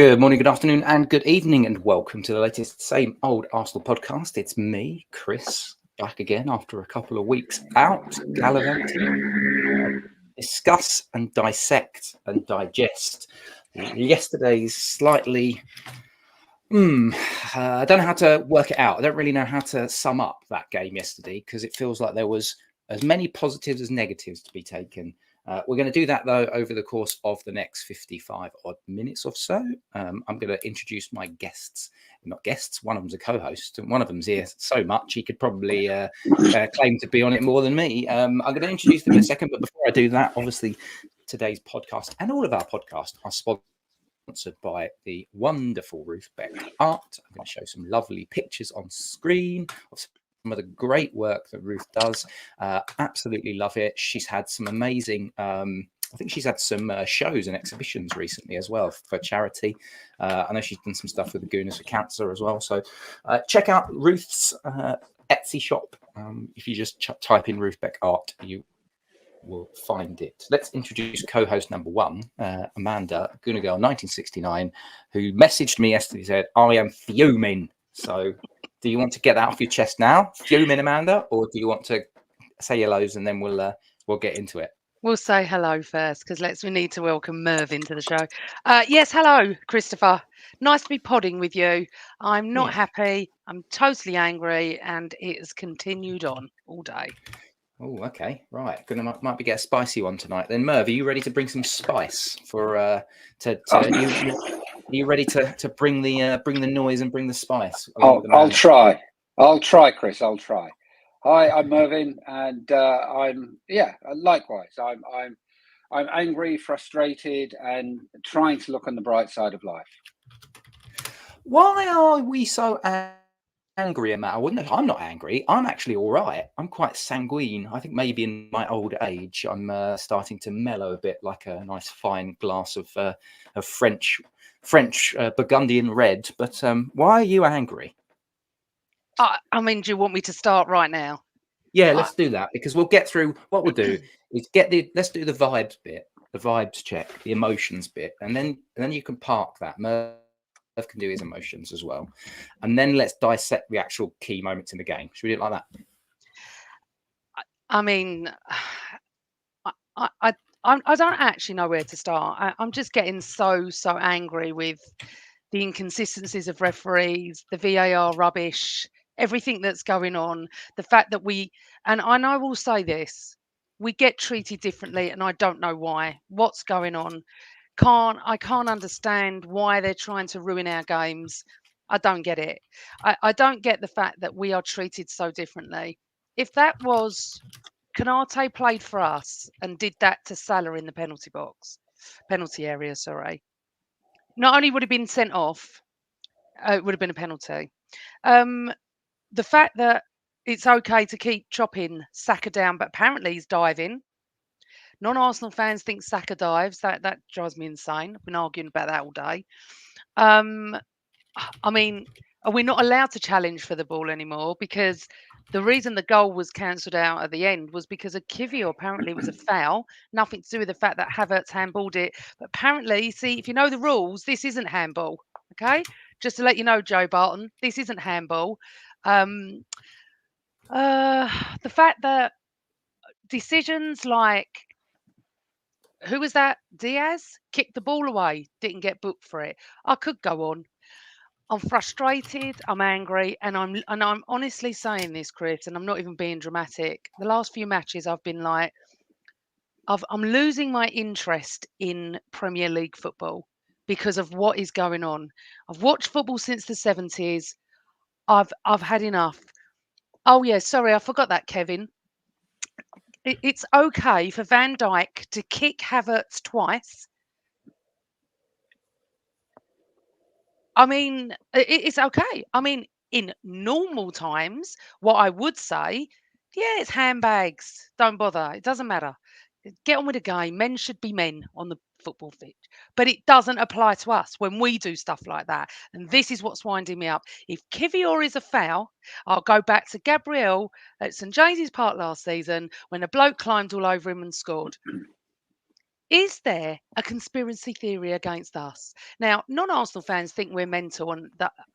Good morning, good afternoon, and good evening, and welcome to the latest Same Old Arsenal podcast. It's me, Chris, back again after a couple of weeks out gallivanting. Discuss and dissect and digest yesterday's slightly. I don't know how to work it out. I don't really know how to sum up that game yesterday because it feels like there was as many positives as negatives to be taken. We're going to do that, though, over the course of the next 55 odd minutes or so. I'm going to introduce my guests. Not guests, one of them's a co-host, and one of them's here so much he could probably claim to be on it more than me. I'm going to introduce them in a second, but before I do that, obviously, today's podcast and all of our podcasts are sponsored by the wonderful Ruth Beck Art. I'm going to show some lovely pictures on screen of some of the great work that Ruth does. Absolutely love it. She's had some amazing, I think she's had some shows and exhibitions recently as well for charity. I know she's done some stuff with the Gooners for Cancer as well. So check out Ruth's Etsy shop. If you just type in Ruth Beck Art, you will find it. Let's introduce co-host number one, Amanda, Gooner Girl 1969, who messaged me yesterday, said, I am fuming. So do you want to get that off your chest now, fuming, Amanda, or do you want to say hellos and then we'll get into it? We'll say hello first because we need to welcome Mervyn to the show. Yes, hello, Christopher. Nice to be podding with you. I'm not happy. I'm totally angry, and it has continued on all day. Oh, okay, right. Might be get a spicy one tonight. Then, Merv, are you ready to bring some spice for Are you ready to bring the noise and bring the spice? I'll try. I'll try, Chris. I'll try. Hi, I'm Mervyn, and likewise. I'm angry, frustrated, and trying to look on the bright side of life. Why are we so angry, Matt? I'm not angry. I'm actually all right. I'm quite sanguine. I think maybe in my old age, I'm starting to mellow a bit, like a nice fine glass of French Burgundian red. But why are you angry? I mean, do you want me to start right now? Yeah, let's do that, because we'll get through. What we'll do is let's do the vibes bit, the vibes check, the emotions bit, and then you can park that. Merv can do his emotions as well, and then let's dissect the actual key moments in the game. Should we do it like that? I mean, I don't actually know where to start. I'm just getting so angry with the inconsistencies of referees, the VAR rubbish, everything that's going on. The fact that and I will say this, we get treated differently, and I don't know why. What's going on? I can't understand why they're trying to ruin our games. I don't get it. I don't get the fact that we are treated so differently. If that was Canate played for us and did that to Salah in the penalty area, sorry. Not only would have been sent off, it would have been a penalty. The fact that it's okay to keep chopping Saka down, but apparently he's diving. Non-Arsenal fans think Saka dives. That drives me insane. I've been arguing about that all day. I mean, are we not allowed to challenge for the ball anymore? Because the reason the goal was cancelled out at the end was because of Kivio. Apparently, it was a foul. Nothing to do with the fact that Havertz handballed it. But apparently, see, if you know the rules, this isn't handball. Okay, just to let you know, Joe Barton, this isn't handball. The fact that decisions like, who was that? Diaz kicked the ball away, didn't get booked for it. I could go on. I'm frustrated, I'm angry, and I'm honestly saying this, Chris, and I'm not even being dramatic. The last few matches I've been like, I'm losing my interest in Premier League football because of what is going on. I've watched football since the 70s. I've had enough. Oh yeah, sorry, I forgot that, Kevin. It's okay for Van Dijk to kick Havertz twice. I mean, it's okay. I mean, in normal times, what I would say, yeah, it's handbags. Don't bother. It doesn't matter. Get on with the game. Men should be men on the football pitch. But it doesn't apply to us when we do stuff like that. And this is what's winding me up. If Kivior is a foul, I'll go back to Gabriel at St James's Park last season when a bloke climbed all over him and scored. Is there a conspiracy theory against us? Now, non-Arsenal fans think we're mental,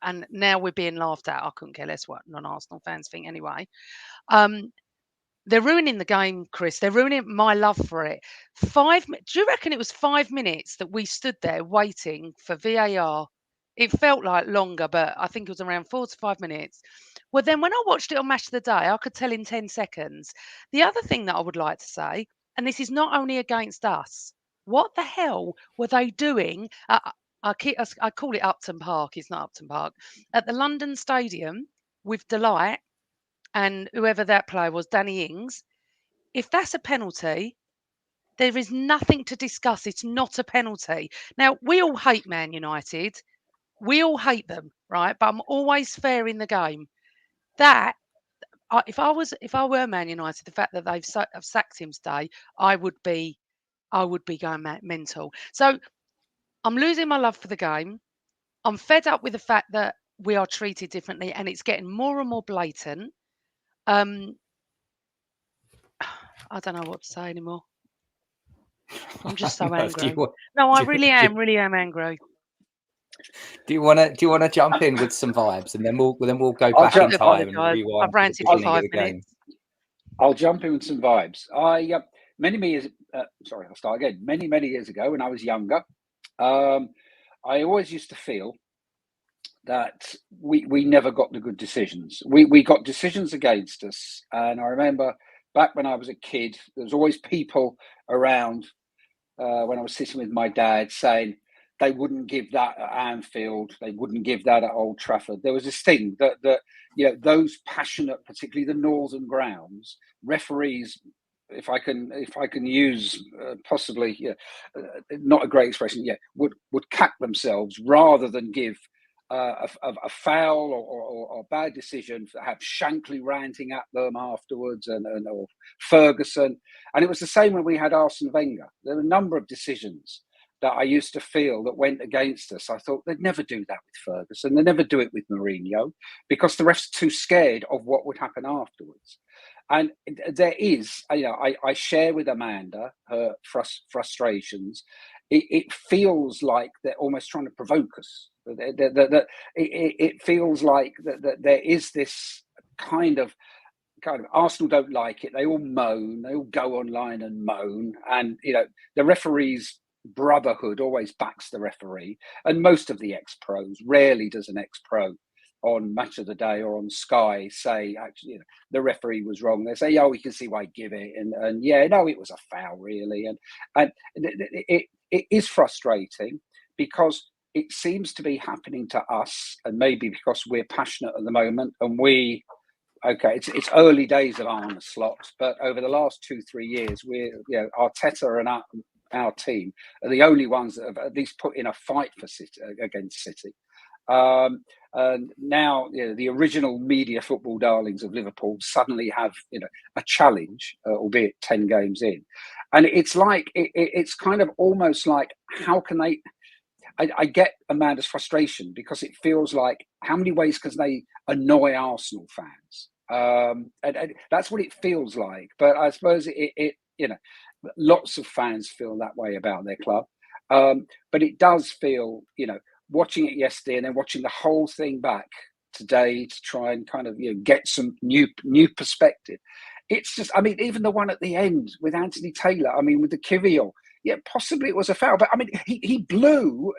and now we're being laughed at. I couldn't care less what non-Arsenal fans think anyway. They're ruining the game, Chris. They're ruining my love for it. Do you reckon it was 5 minutes that we stood there waiting for VAR? It felt like longer, but I think it was around 4 to 5 minutes. Well, then when I watched it on Match of the Day, I could tell in 10 seconds. The other thing that I would like to say, and this is not only against us, what the hell were they doing? I call it Upton Park. It's not Upton Park. At the London Stadium with Delight and whoever that player was, Danny Ings. If that's a penalty, there is nothing to discuss. It's not a penalty. Now, we all hate Man United. We all hate them, right? But I'm always fair in the game. If I were Man United, the fact that they've sacked him today, I would be going mental. So I'm losing my love for the game. I'm fed up with the fact that we are treated differently, and it's getting more and more blatant. I don't know what to say anymore. I'm just so angry. I really am angry. Do you want to jump in with some vibes, and then we'll go back in time and rewind. I've ranted for 5 minutes. I'll jump in with some vibes. Many years ago when I was younger, I always used to feel that we never got the good decisions. We got decisions against us, and I remember back when I was a kid, there was always people around when I was sitting with my dad saying they wouldn't give that at Anfield, they wouldn't give that at Old Trafford. There was this thing that those passionate, particularly the northern grounds, referees, if I can use possibly not a great expression, would cack themselves rather than give a foul or bad decision, have Shankly ranting at them afterwards, or Ferguson. And it was the same when we had Arsene Wenger. There were a number of decisions that I used to feel that went against us. I thought they'd never do that with Ferguson. They'd never do it with Merino because the refs are too scared of what would happen afterwards. And there is, I share with Amanda her frustrations. It feels like they're almost trying to provoke us. It feels like that there is this kind of Arsenal don't like it. They all moan. They all go online and moan. And the referee's brotherhood always backs the referee. And most of the ex-pros, rarely does an ex-pro on Match of the Day or on Sky say actually the referee was wrong. They say, we can see why give it, and it was a foul really, and it is frustrating because it seems to be happening to us, and maybe because we're passionate at the moment, and it's early days of Arne Slot, but over the last 2-3 years, Arteta and our team are the only ones that have at least put in a fight for City against City. And now the original media football darlings of Liverpool suddenly have a challenge, albeit 10 games in, and it's like it's kind of almost like, how can they? I get Amanda's frustration because it feels like, how many ways can they annoy Arsenal fans? And that's what it feels like. But I suppose it lots of fans feel that way about their club. But it does feel, watching it yesterday and then watching the whole thing back today to try and kind of get some new perspective. It's just, even the one at the end with Anthony Taylor, with the Kvyat, possibly it was a foul, but he blew.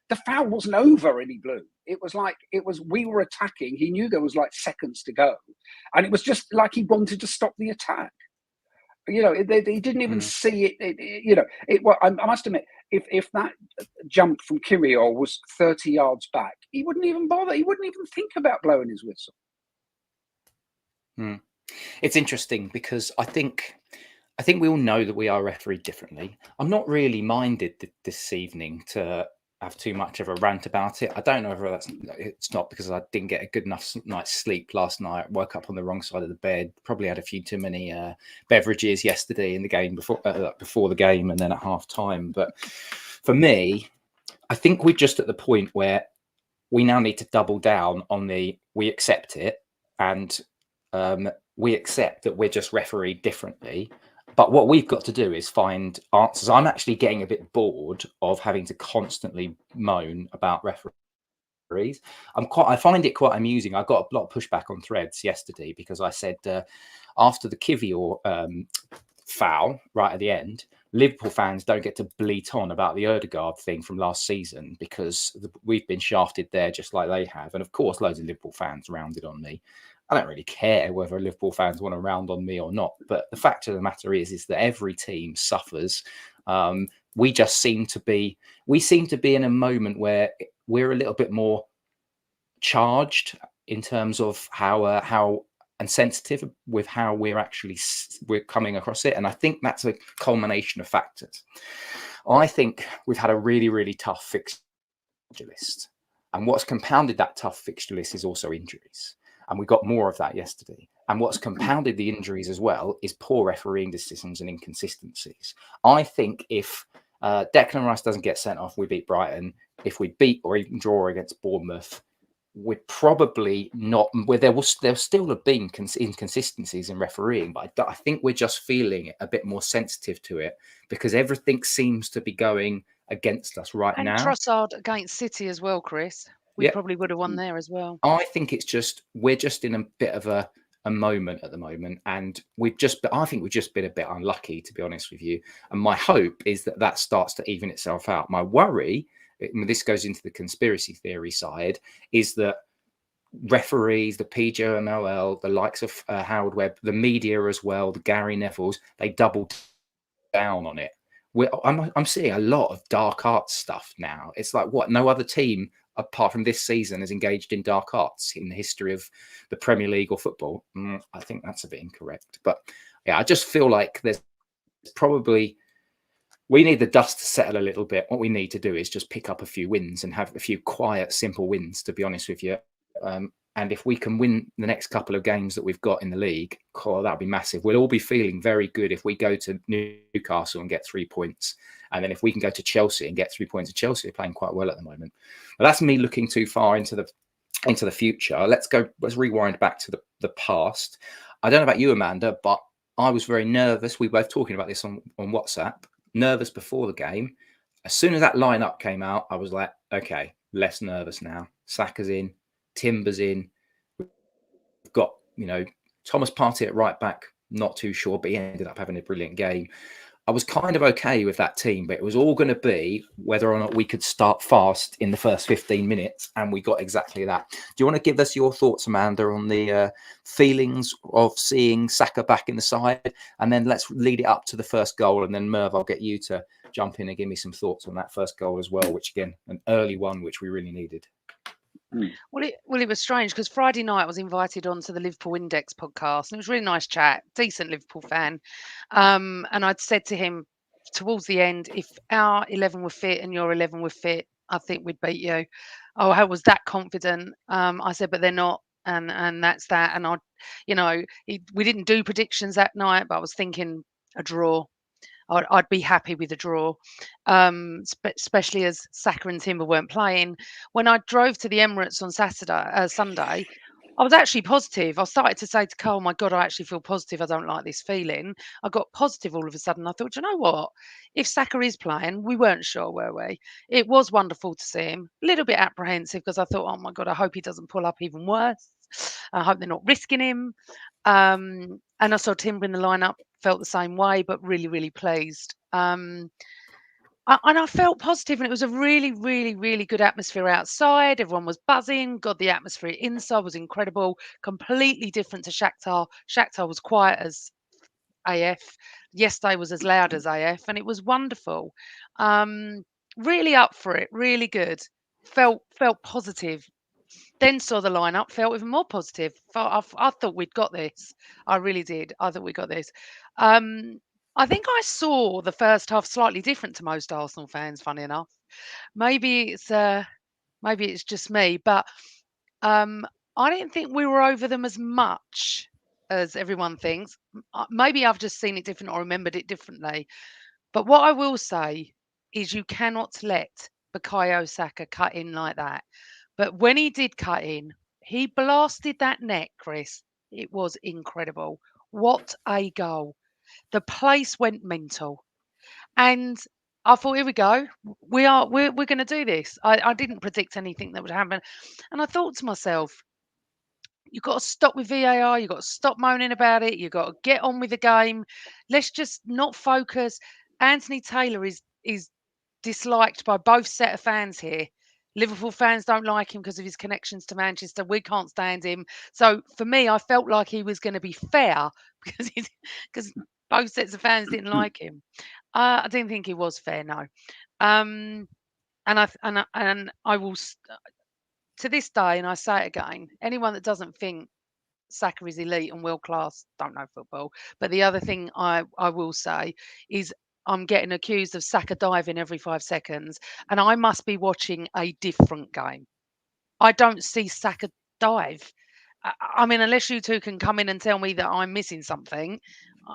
The foul wasn't over and he blew. It was like we were attacking. He knew there was like seconds to go, and it was just like he wanted to stop the attack. He didn't even see it. I must admit, if that jump from Kvyat was 30 yards back, he wouldn't even bother. He wouldn't even think about blowing his whistle. It's interesting because I think we all know that we are refereed differently. I'm not really minded this evening to have too much of a rant about it. I don't know whether it's not because I didn't get a good enough night's sleep last night. Woke up on the wrong side of the bed. Probably had a few too many beverages yesterday in the game before the game and then at half time. But for me, I think we're just at the point where we now need to double down on we accept it, and we accept that we're just refereed differently. But what we've got to do is find answers. I'm actually getting a bit bored of having to constantly moan about referees. I find it quite amusing. I got a lot of pushback on Threads yesterday because I said after the Kivior foul right at the end, Liverpool fans don't get to bleat on about the Ødegaard thing from last season because we've been shafted there just like they have. And of course, loads of Liverpool fans rounded on me. I don't really care whether Liverpool fans want to round on me or not. But the fact of the matter is that every team suffers. We seem to be in a moment where we're a little bit more charged in terms of how and sensitive with how we're coming across it. And I think that's a culmination of factors. I think we've had a really, really tough fixture list. And what's compounded that tough fixture list is also injuries. And we got more of that yesterday. And what's compounded the injuries as well is poor refereeing decisions and inconsistencies. I think if Declan Rice doesn't get sent off, we beat Brighton. If we beat or even draw against Bournemouth, we're probably not where there still have been inconsistencies in refereeing, but I think we're just feeling a bit more sensitive to it because everything seems to be going against us right And now. Trossard against City as well, Chris. We probably would have won there as well. I think we're just in a bit of a moment at the moment, and I think we've just been a bit unlucky, to be honest with you. And my hope is that starts to even itself out. My worry, this goes into the conspiracy theory side, is that referees, the PGMOL, the likes of Howard Webb, the media as well, the Gary Nevilles, they doubled down on it. I'm seeing a lot of dark arts stuff now. It's like what no other team apart from this season has engaged in dark arts in the history of the Premier League or football. I think that's a bit incorrect. But yeah, I just feel like there's probably we need the dust to settle a little bit. What we need to do is just pick up a few wins and have a few quiet, simple wins, to be honest with you. And if we can win the next couple of games that we've got in the league, that'd be massive. We'll all be feeling very good if we go to Newcastle and get 3 points. And then if we can go to Chelsea and get 3 points, Chelsea are playing quite well at the moment. But that's me looking too far into the future. Let's rewind back to the past. I don't know about you, Amanda, but I was very nervous. We were both talking about this on WhatsApp. Nervous before the game. As soon as that lineup came out, I was like, okay, less nervous now. Saka's in, Timber's in. We've got, Thomas Partey at right back, not too sure, but he ended up having a brilliant game. I was kind of okay with that team, but it was all going to be whether or not we could start fast in the first 15 minutes, and we got exactly that. Do you want to give us your thoughts, Amanda, on the feelings of seeing Saka back in the side? And then let's lead it up to the first goal, and then Merv, I'll get you to jump in and give me some thoughts on that first goal as well, which again, an early one, which we really needed. Well, it was strange because Friday night I was invited onto the Liverpool Index podcast, and it was a really nice chat. Decent Liverpool fan, and I'd said to him towards the end, if our 11 were fit and your 11 were fit, I think we'd beat you. Oh, I was that confident. I said, but they're not, and that's that. And we didn't do predictions that night, but I was thinking a draw. I'd be happy with a draw, especially as Saka and Timber weren't playing. When I drove to the Emirates on Sunday, I was actually positive. I started to say to Cole, my God, I actually feel positive. I don't like this feeling. I got positive all of a sudden. I thought, you know what? If Saka is playing, we weren't sure, were we? It was wonderful to see him. A little bit apprehensive because I thought, oh my God, I hope he doesn't pull up even worse. I hope they're not risking him. And I saw Timber in the lineup, felt the same way, but really, really pleased. And I felt positive, and it was a really, really, really good atmosphere outside. Everyone was buzzing. God, the atmosphere inside was incredible. Completely different to Shakhtar. Shakhtar was quiet as AF. Yesterday was as loud as AF, and it was wonderful. Really up for it. Really good. Felt positive. Then saw the lineup, felt even more positive. I thought we'd got this. I really did. I thought we got this. I think I saw the first half slightly different to most Arsenal fans. Funny enough, maybe it's just me, but I didn't think we were over them as much as everyone thinks. Maybe I've just seen it different or remembered it differently. But what I will say is, you cannot let Bukayo Saka cut in like that. But when he did cut in, he blasted that net, Chris. It was incredible. What a goal. The place went mental. And I thought, here we go. We're going to do this. I didn't predict anything that would happen. And I thought to myself, you've got to stop with VAR. You've got to stop moaning about it. You've got to get on with the game. Let's just not focus. Anthony Taylor is disliked by both set of fans here. Liverpool fans don't like him because of his connections to Manchester. We can't stand him. So for me, I felt like he was going to be fair because both sets of fans didn't like him. I didn't think he was fair, no. And I will to this day, and I say it again, anyone that doesn't think Saka is elite and world class don't know football. But the other thing I will say is I'm getting accused of Saka diving every 5 seconds, and I must be watching a different game. I don't see Saka dive. I mean, unless you two can come in and tell me that I'm missing something,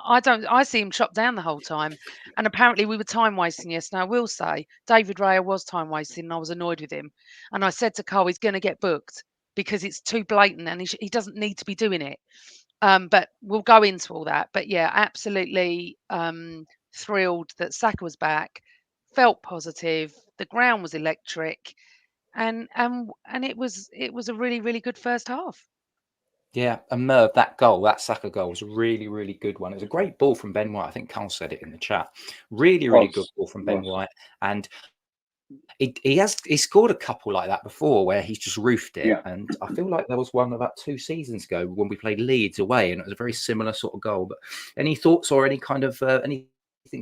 I don't. I see him chopped down the whole time. And apparently, we were time wasting yesterday. I will say, David Raya was time wasting, and I was annoyed with him. And I said to Carl, he's going to get booked because it's too blatant, and he doesn't need to be doing it. But we'll go into all that. But yeah, absolutely thrilled that Saka was back. Felt positive. The ground was electric, and it was a really, really good first half. Yeah, and Merv, that goal, that Saka goal was a really, really good one. It was a great ball from Ben White. I think Carl said it in the chat. Really, really good ball from Ben White. And he scored a couple like that before where he's just roofed it. Yeah. And I feel like there was one about 2 seasons ago when we played Leeds away, and it was a very similar sort of goal. But any thoughts or any kind of anything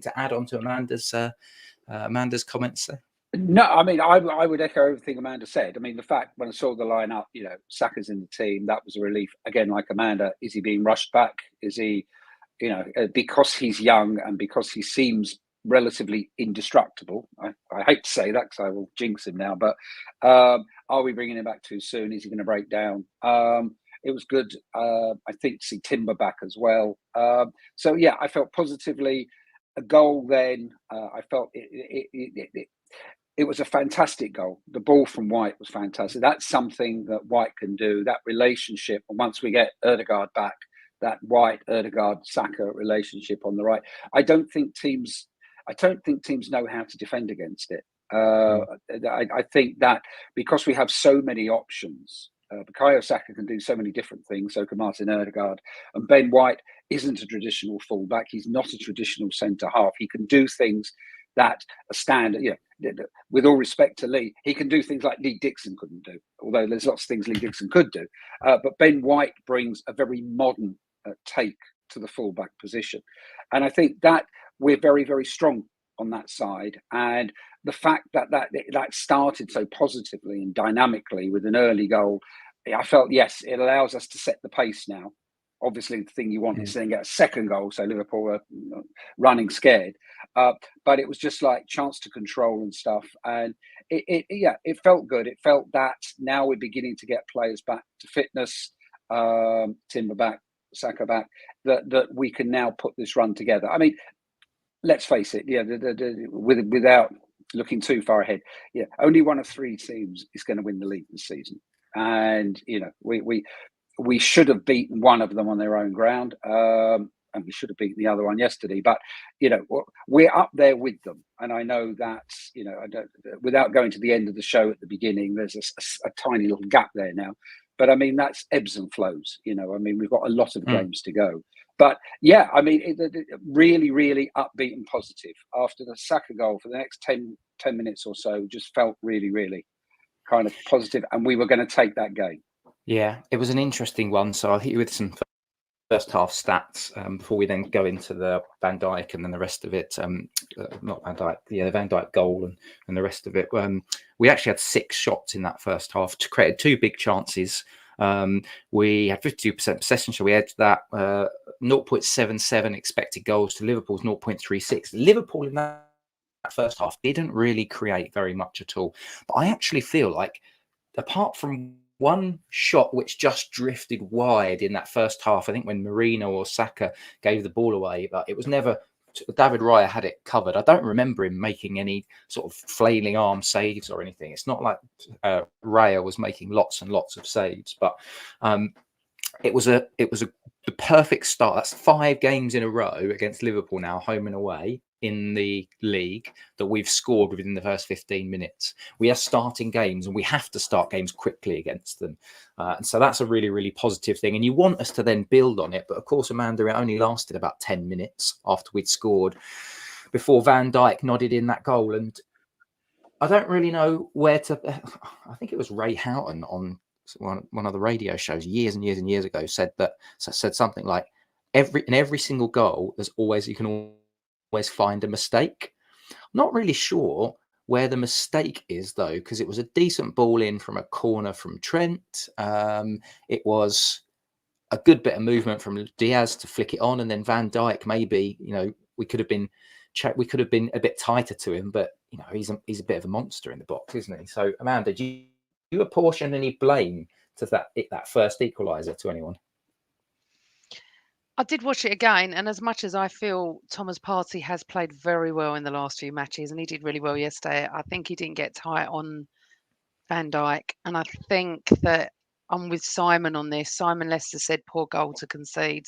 to add on to Amanda's comments there? No, I mean, I would echo everything Amanda said. I mean, the fact when I saw the lineup, Saka's in the team, that was a relief. Again, like Amanda, is he being rushed back? Is he, because he's young and because he seems relatively indestructible? I hate to say that because I will jinx him now, but are we bringing him back too soon? Is he going to break down? It was good, I think, to see Timber back as well. So, yeah, I felt positively. A goal then, I felt it was a fantastic goal. The ball from White was fantastic. That's something that White can do, that relationship. And once we get Ødegaard back, that White, Ødegaard, Saka relationship on the right, I don't think teams know how to defend against it. I think that because we have so many options, Bukayo Saka can do so many different things, so can Martin Ødegaard. And Ben White isn't a traditional fullback. He's not a traditional centre half. He can do things that a standard, with all respect to Lee, he can do things like Lee Dixon couldn't do, although there's lots of things Lee Dixon could do. But Ben White brings a very modern take to the fullback position. And I think that we're very, very strong on that side. And the fact that started so positively and dynamically with an early goal, I felt, yes, it allows us to set the pace now. Obviously, the thing you want is then get a second goal, so Liverpool are running scared. But it was just like chance to control and stuff, and it felt good. It felt that now we're beginning to get players back to fitness, Timber back, Saka back, that we can now put this run together. I mean, let's face it, without looking too far ahead, only one of 3 teams is going to win the league this season, and we should have beaten one of them on their own ground, and we should have beaten the other one yesterday. But we're up there with them, and I know that without going to the end of the show at the beginning, there's a tiny little gap there now. But I mean, that's ebbs and flows. I mean, we've got a lot of games to go. But yeah, I mean, it really, really upbeat and positive after the Saka goal. For the next 10 minutes or so, just felt really, really kind of positive, and we were going to take that game. Yeah, it was an interesting one. So I'll hit you with some first half stats before we then go into the Van Dijk and then the rest of it. Not Van Dijk, the Van Dijk goal and the rest of it. We actually had 6 shots in that first half, created 2 big chances. We had 52% possession, so we edged that. 0.77 expected goals to Liverpool's 0.36. Liverpool in that first half didn't really create very much at all. But I actually feel like, apart from one shot which just drifted wide in that first half, I think when Merino or Saka gave the ball away, but it was never, David Raya had it covered. I don't remember him making any sort of flailing arm saves or anything. It's not like Raya was making lots and lots of saves, but it was a the perfect start. That's 5 games in a row against Liverpool now, home and away in the league, that we've scored within the first 15 minutes. We are starting games, and we have to start games quickly against them. And so that's a really, really positive thing. And you want us to then build on it. But of course, Amanda, it only lasted about 10 minutes after we'd scored before Van Dijk nodded in that goal. And I don't really know where to. I think it was Ray Houghton on one of the radio shows years and years and years ago said something like, in every single goal, you can always find a mistake. I'm not really sure where the mistake is, though, because it was a decent ball in from a corner from Trent. It was a good bit of movement from Diaz to flick it on, and then Van Dijk, maybe, we could have been a bit tighter to him, but he's a bit of a monster in the box, isn't he? So, Amanda, do you apportion any blame to that first equaliser to anyone? I did watch it again, and as much as I feel Thomas Partey has played very well in the last few matches, and he did really well yesterday, I think he didn't get tight on Van Dijk, and I think that I'm with Simon on this. Simon Lester said poor goal to concede.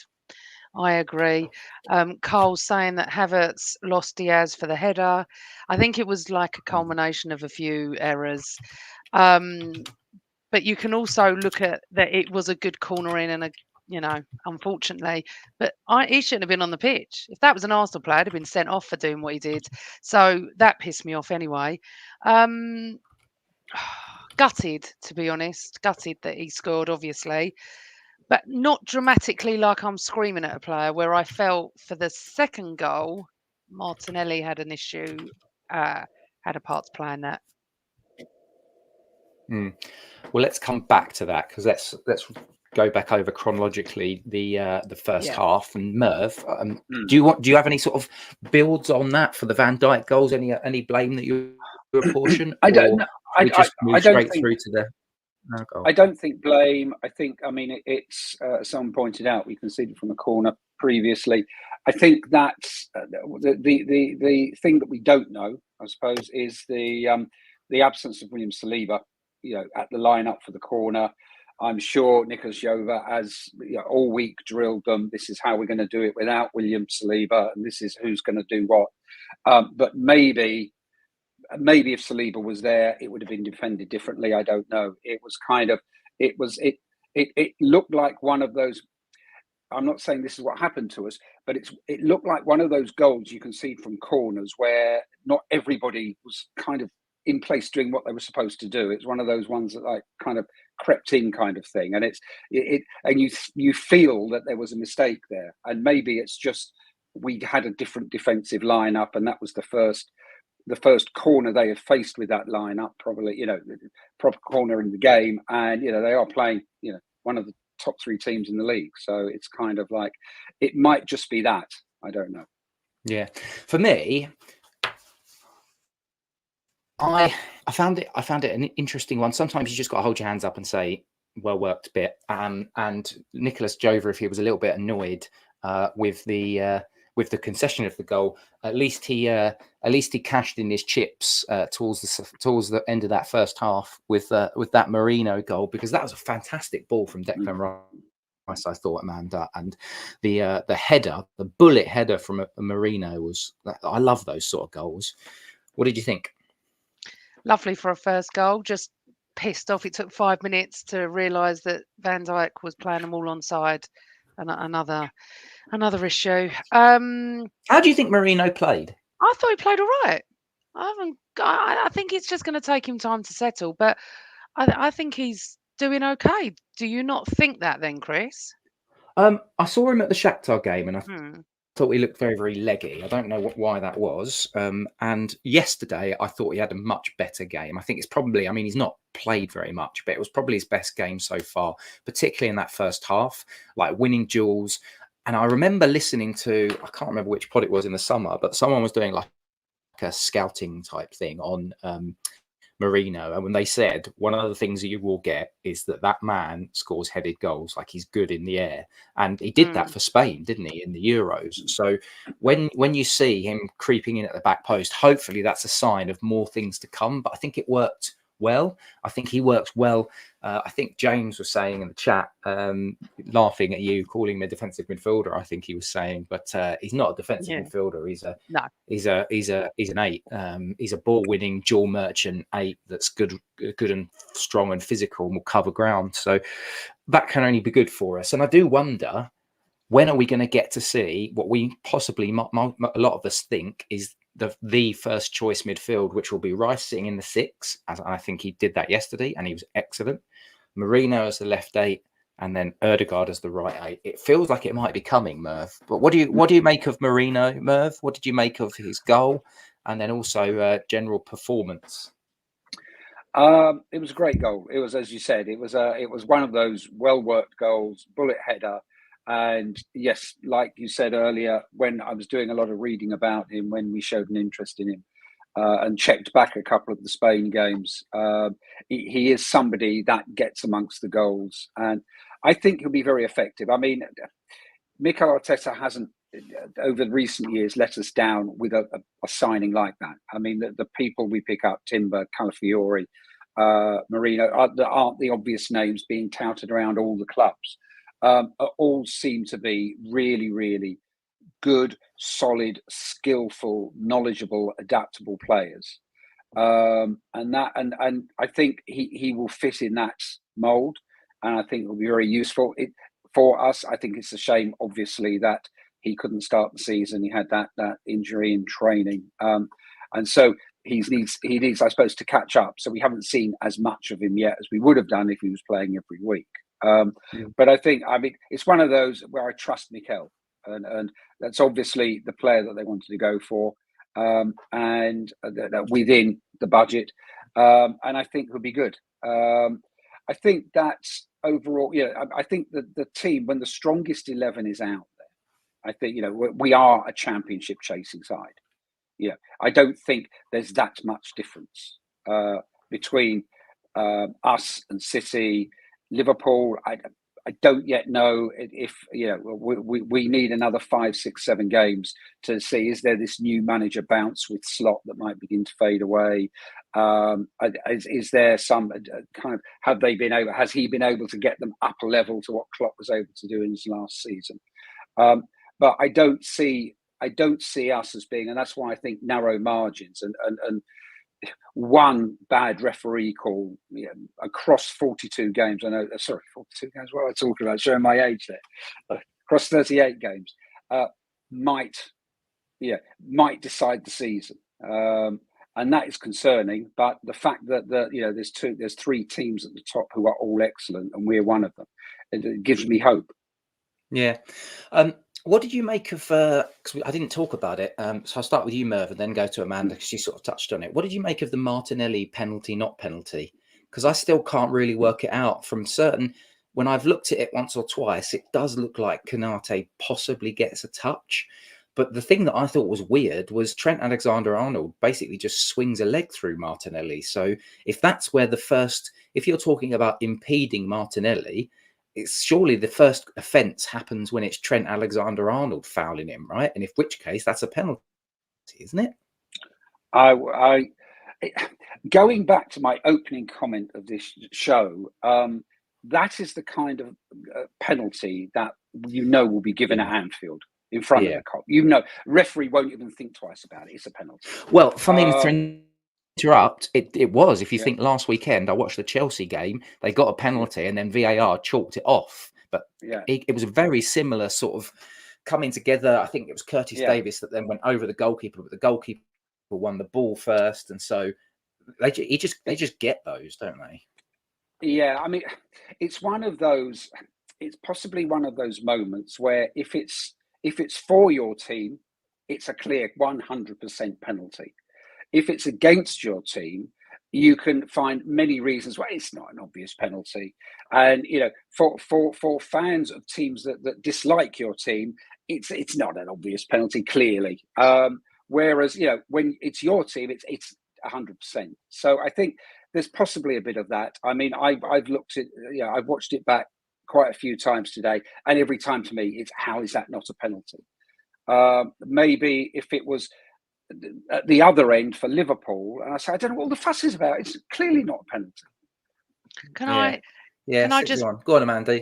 I agree. Carl's saying that Havertz lost Diaz for the header. I think it was like a culmination of a few errors. But you can also look at that it was a good corner in and unfortunately, but he shouldn't have been on the pitch. If that was an Arsenal player, he'd have been sent off for doing what he did. So that pissed me off anyway. Gutted, to be honest. Gutted that he scored, obviously. But not dramatically like I'm screaming at a player, where I felt for the second goal, Martinelli had an issue, had a part to play in that. Well, let's come back to that, because let's go back over chronologically the first half. And Merv, do you have any sort of builds on that for the Van Dijk goals? Any blame that you apportion? I don't know. I don't think blame. I think, it's someone pointed out we conceded from a corner previously. I think that's the thing that we don't know, I suppose, is the absence of William Saliba, at the lineup for the corner. I'm sure Nicolas Jova has all week drilled them. This is how we're going to do it without William Saliba, and this is who's going to do what. But maybe if Saliba was there, it would have been defended differently. I don't know. It was it looked like one of those. I'm not saying this is what happened to us, but it looked like one of those goals you concede from corners where not everybody was kind of in place doing what they were supposed to do. It's one of those ones that kind of crept in kind of thing, and you feel that there was a mistake there, and maybe it's just we had a different defensive lineup, and that was the first corner they had faced with that lineup, probably, the proper corner in the game. And, they are playing, one of the top 3 teams in the league. So it's kind of like, it might just be that. I don't know. Yeah. For me, I found it an interesting one. Sometimes you just got to hold your hands up and say, well worked bit. And Nicolas Jova, if he was a little bit annoyed with the concession of the goal, at least he cashed in his chips towards the end of that first half with that Merino goal, because that was a fantastic ball from Declan Rice, I thought, Amanda, and the header, the bullet header from a Merino was. I love those sort of goals. What did you think? Lovely for a first goal. Just pissed off. It took 5 minutes to realise that Van Dijk was playing them all onside. And another issue. How do you think Merino played? I thought he played all right. I think it's just going to take him time to settle, but I think he's doing okay. Do you not think that then, Chris? I saw him at the Shakhtar game, and I thought he looked very, very leggy. I don't know why that was. And yesterday, I thought he had a much better game. I think it's probably, he's not played very much, but it was probably his best game so far, particularly in that first half, like winning duels. And I remember listening to, I can't remember which pod it was in the summer, but someone was doing like a scouting type thing on Merino. And when they said one of the things that you will get is that man scores headed goals, like he's good in the air. And he did that for Spain, didn't he, in the Euros? So when you see him creeping in at the back post, hopefully that's a sign of more things to come. But I think it worked well. I think he works well. I think James was saying in the chat, laughing at you, calling him a defensive midfielder. I think he was saying, but he's not a defensive midfielder. He's an 8. He's a ball-winning, dual merchant 8 that's good and strong and physical and will cover ground. So that can only be good for us. And I do wonder, when are we going to get to see what we possibly, a lot of us think, is the first choice midfield, which will be Rice sitting in the 6, as I think he did that yesterday, and he was excellent. Merino as the left 8, and then Ødegaard as the right 8. It feels like it might be coming, Merv. But what do you make of Merino, Merv? What did you make of his goal, and then also general performance? It was a great goal. It was, as you said, it was one of those well-worked goals, bullet header. And yes, like you said earlier, when I was doing a lot of reading about him, when we showed an interest in him and checked back a couple of the Spain games, he is somebody that gets amongst the goals. And I think he'll be very effective. I mean, Mikel Arteta hasn't, over recent years, let us down with a signing like that. I mean, the people we pick up, Timber, Calafiori, Merino, aren't the obvious names being touted around all the clubs. All seem to be really, really good, solid, skillful, knowledgeable, adaptable players. And I think he will fit in that mould, and I think it will be very useful for us. I think it's a shame, obviously, that he couldn't start the season. He had that injury in training, and so he needs, I suppose, to catch up. So we haven't seen as much of him yet as we would have done if he was playing every week. But I think, it's one of those where I trust Mikel, and that's obviously the player that they wanted to go for, and within the budget, and I think he'll be good. I think that's overall, I think that the team, when the strongest 11 is out there, I think, we are a championship chasing side. I don't think there's that much difference between us and City. Liverpool, I don't yet know if we need another 5, 6, 7 games to see, is there this new manager bounce with Slot that might begin to fade away? Is there some kind of, has he been able to get them up a level to what Klopp was able to do in his last season? But I don't see us as being, and that's why I think narrow margins and one bad referee call across 42 games. 42 games. What am I talking about? Showing my age there. Across 38 games might decide the season, and that is concerning. But the fact that there's 3 teams at the top who are all excellent, and we're one of them, it gives me hope. Yeah. What did you make of, because I didn't talk about it, so I'll start with you, Merv, and then go to Amanda, because she sort of touched on it. What did you make of the Martinelli penalty, not penalty? Because I still can't really work it out from when I've looked at it once or twice, it does look like Konate possibly gets a touch. But the thing that I thought was weird was Trent Alexander-Arnold basically just swings a leg through Martinelli. So if that's where if you're talking about impeding Martinelli, it's surely the first offence happens when it's Trent Alexander-Arnold fouling him, right? And which case that's a penalty, isn't it? Going back to my opening comment of this show, that is the kind of penalty that will be given at Anfield in front of the cop. Referee won't even think twice about it. It's a penalty. Well, funny to interrupt, it was. If you think last weekend, I watched the Chelsea game, they got a penalty and then VAR chalked it off. But it was a very similar sort of coming together. I think it was Curtis Davis that then went over the goalkeeper, but the goalkeeper won the ball first, and so they just get those, don't they? Yeah, I mean, it's one of those. It's possibly one of those moments where if it's for your team, it's a clear 100% penalty. If it's against your team, you can find many reasons why it's not an obvious penalty. And for fans of teams that dislike your team, it's not an obvious penalty, clearly. Whereas when it's your team, it's 100%. So I think there's possibly a bit of that. I mean, I've looked at I've watched it back quite a few times today, and every time to me, it's how is that not a penalty? Maybe if it was at the other end for Liverpool, and I say, I don't know what all the fuss is about. It's clearly not a penalty. Can I just go on, Amanda.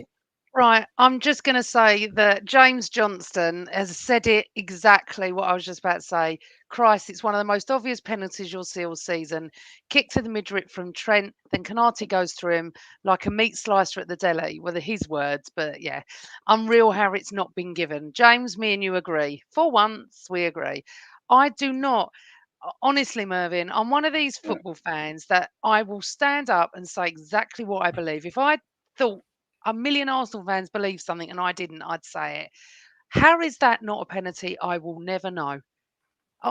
Right, I'm just going to say that James Johnston has said it exactly what I was just about to say. Christ, it's one of the most obvious penalties you'll see all season. Kick to the midriff from Trent, then Canati goes through him like a meat slicer at the deli. Well, they're his words, but yeah, unreal how it's not been given. James, me and you agree. For once, we agree. I do not. Honestly, Mervyn, I'm one of these football fans that I will stand up and say exactly what I believe. If I thought a million Arsenal fans believe something and I didn't, I'd say it. How is that not a penalty? I will never know.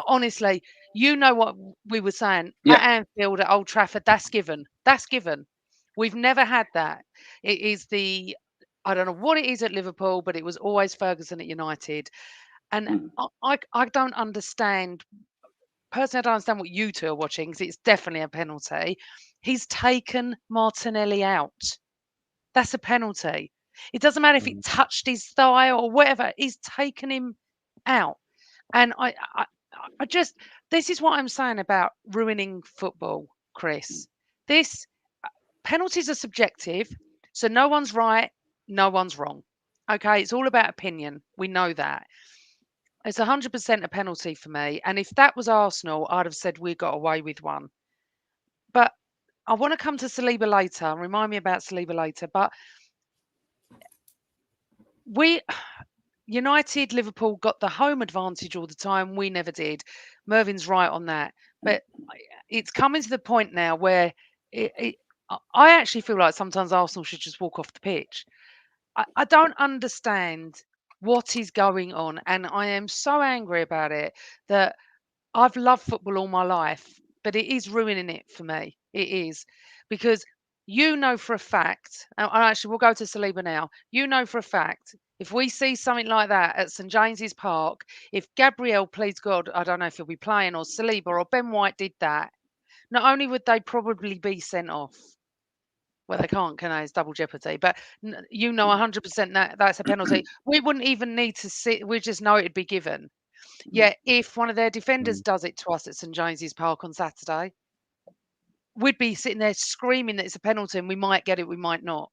Honestly, you know what we were saying Yeah. at Anfield, at Old Trafford. That's given. That's given. We've never had that. It is I don't know what it is at Liverpool, but it was always Ferguson at United. And I don't understand. Personally, I don't understand what you two are watching because it's definitely a penalty. He's taken Martinelli out. That's a penalty. It doesn't matter if it touched his thigh or whatever. He's taken him out. And I just, this is what I'm saying about ruining football, Chris. This penalties are subjective. So no one's right. No one's wrong. Okay. It's all about opinion. We know that. It's 100% a penalty for me. And if that was Arsenal, I'd have said we got away with one. But I want to come to Saliba later. Remind me about Saliba later. But United, Liverpool got the home advantage all the time. We never did. Mervyn's right on that. But it's coming to the point now where I actually feel like sometimes Arsenal should just walk off the pitch. I don't understand what is going on. And I am so angry about it that I've loved football all my life, but it is ruining it for me. It is. Because you know for a fact, and actually we'll go to Saliba now. You know for a fact, if we see something like that at St James's Park, if Gabriel, please God, I don't know if he'll be playing, or Saliba or Ben White did that, not only would they probably be sent off, well, they can't, can they? It's double jeopardy. But you know 100% that that's a penalty. We wouldn't even need to see, we just know it'd be given. Yet if one of their defenders does it to us at St James's Park on Saturday, we'd be sitting there screaming that it's a penalty and we might get it, we might not.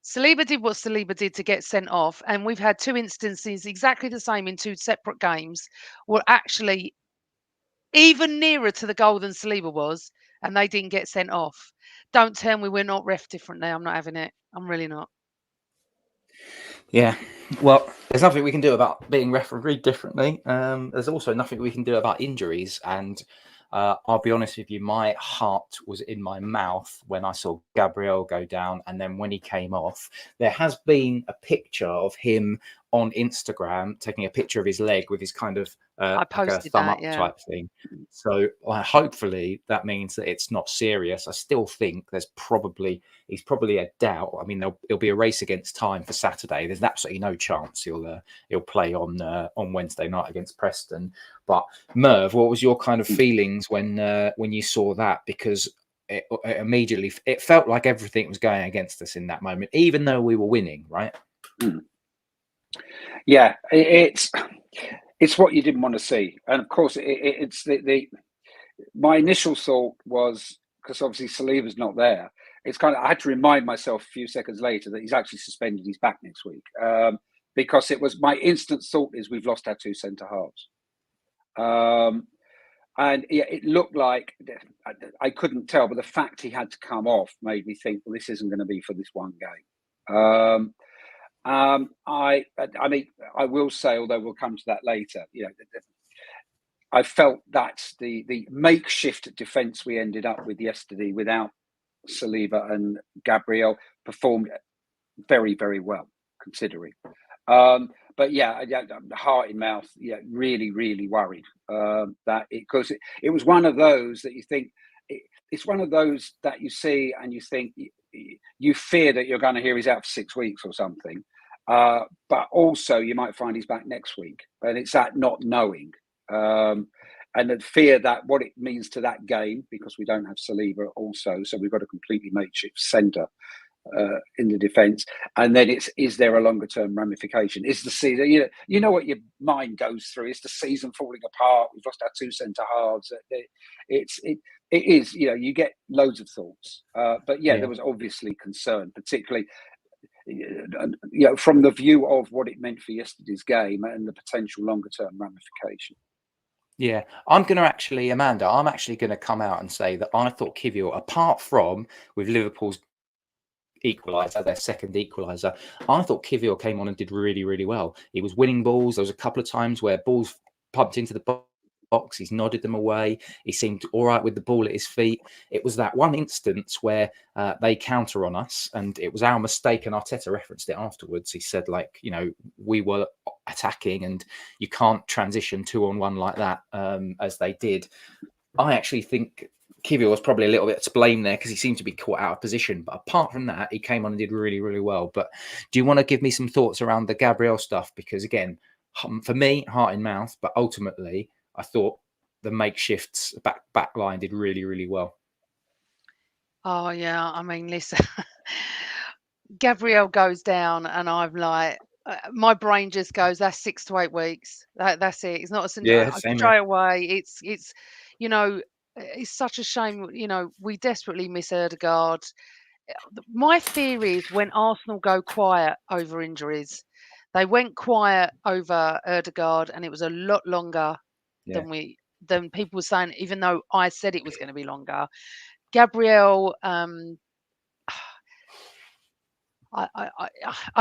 Saliba did what Saliba did to get sent off, and we've had two instances exactly the same in two separate games, were actually even nearer to the goal than Saliba was, and they didn't get sent off. Don't tell me we're not ref differently. I'm not having it. I'm really not. Yeah, well, there's nothing we can do about being refereed differently. There's also nothing we can do about injuries. And I'll be honest with you, my heart was in my mouth when I saw Gabriel go down. And then when he came off, there has been a picture of him on Instagram taking a picture of his leg with his kind of like a thumb up type thing. So hopefully that means that it's not serious. I still think he's probably a doubt. I mean, it'll be a race against time for Saturday. There's absolutely no chance he'll play on Wednesday night against Preston. But Merv, what was your kind of feelings when you saw that? Because it immediately it felt like everything was going against us in that moment, even though we were winning, right? Yeah, it's what you didn't want to see, and of course, it's the my initial thought was, because obviously Saliba's not there. It's kind of, I had to remind myself a few seconds later that he's actually suspended. He's back next week, because it was my instant thought is we've lost our two centre halves, and yeah, it looked like I couldn't tell, but the fact he had to come off made me think, well, this isn't going to be for this one game. I mean, I will say, although we'll come to that later, I felt that's the makeshift defence we ended up with yesterday without Saliba and Gabriel performed very, very well, considering. But yeah, heart in mouth, really, really worried that because it was one of those that you think, it's one of those that you see and you think you fear that you're going to hear he's out for 6 weeks or something. But also you might find he's back next week, and it's that not knowing, and the fear that what it means to that game, because we don't have Saliba also, so we've got a completely makeshift centre. in the defence, and then is there a longer term ramification? Is the season, you know what your mind goes through? Is the season falling apart? We've lost our 2 centre halves. It is, you get loads of thoughts, but there was obviously concern, particularly from the view of what it meant for yesterday's game and the potential longer term ramification. Yeah, I'm going to actually, Amanda, I'm actually going to come out and say that I thought Kivior, apart from with Liverpool's equaliser, their second equaliser, I thought Kivior came on and did really, really well. He was winning balls. There was a couple of times where balls pumped into the box. He's nodded them away. He seemed all right with the ball at his feet. It was that one instance where they counter on us, and it was our mistake. And Arteta referenced it afterwards. He said, we were attacking, and you can't transition 2-on-1 like that, as they did. I actually think Kivior was probably a little bit to blame there because he seemed to be caught out of position. But apart from that, he came on and did really, really well. But do you want to give me some thoughts around the Gabriel stuff? Because again, for me, heart in mouth, but ultimately, I thought the makeshifts back line did really, really well. Oh, yeah. I mean, listen, Gabriel goes down and I'm like, my brain just goes, that's 6 to 8 weeks. That's it. It's not a Yeah, same straight away. It's, it's such a shame. We desperately miss Ødegaard. My theory is when Arsenal go quiet over injuries, they went quiet over Ødegaard and it was a lot longer than people were saying, even though I said it was going to be longer. Gabriel, I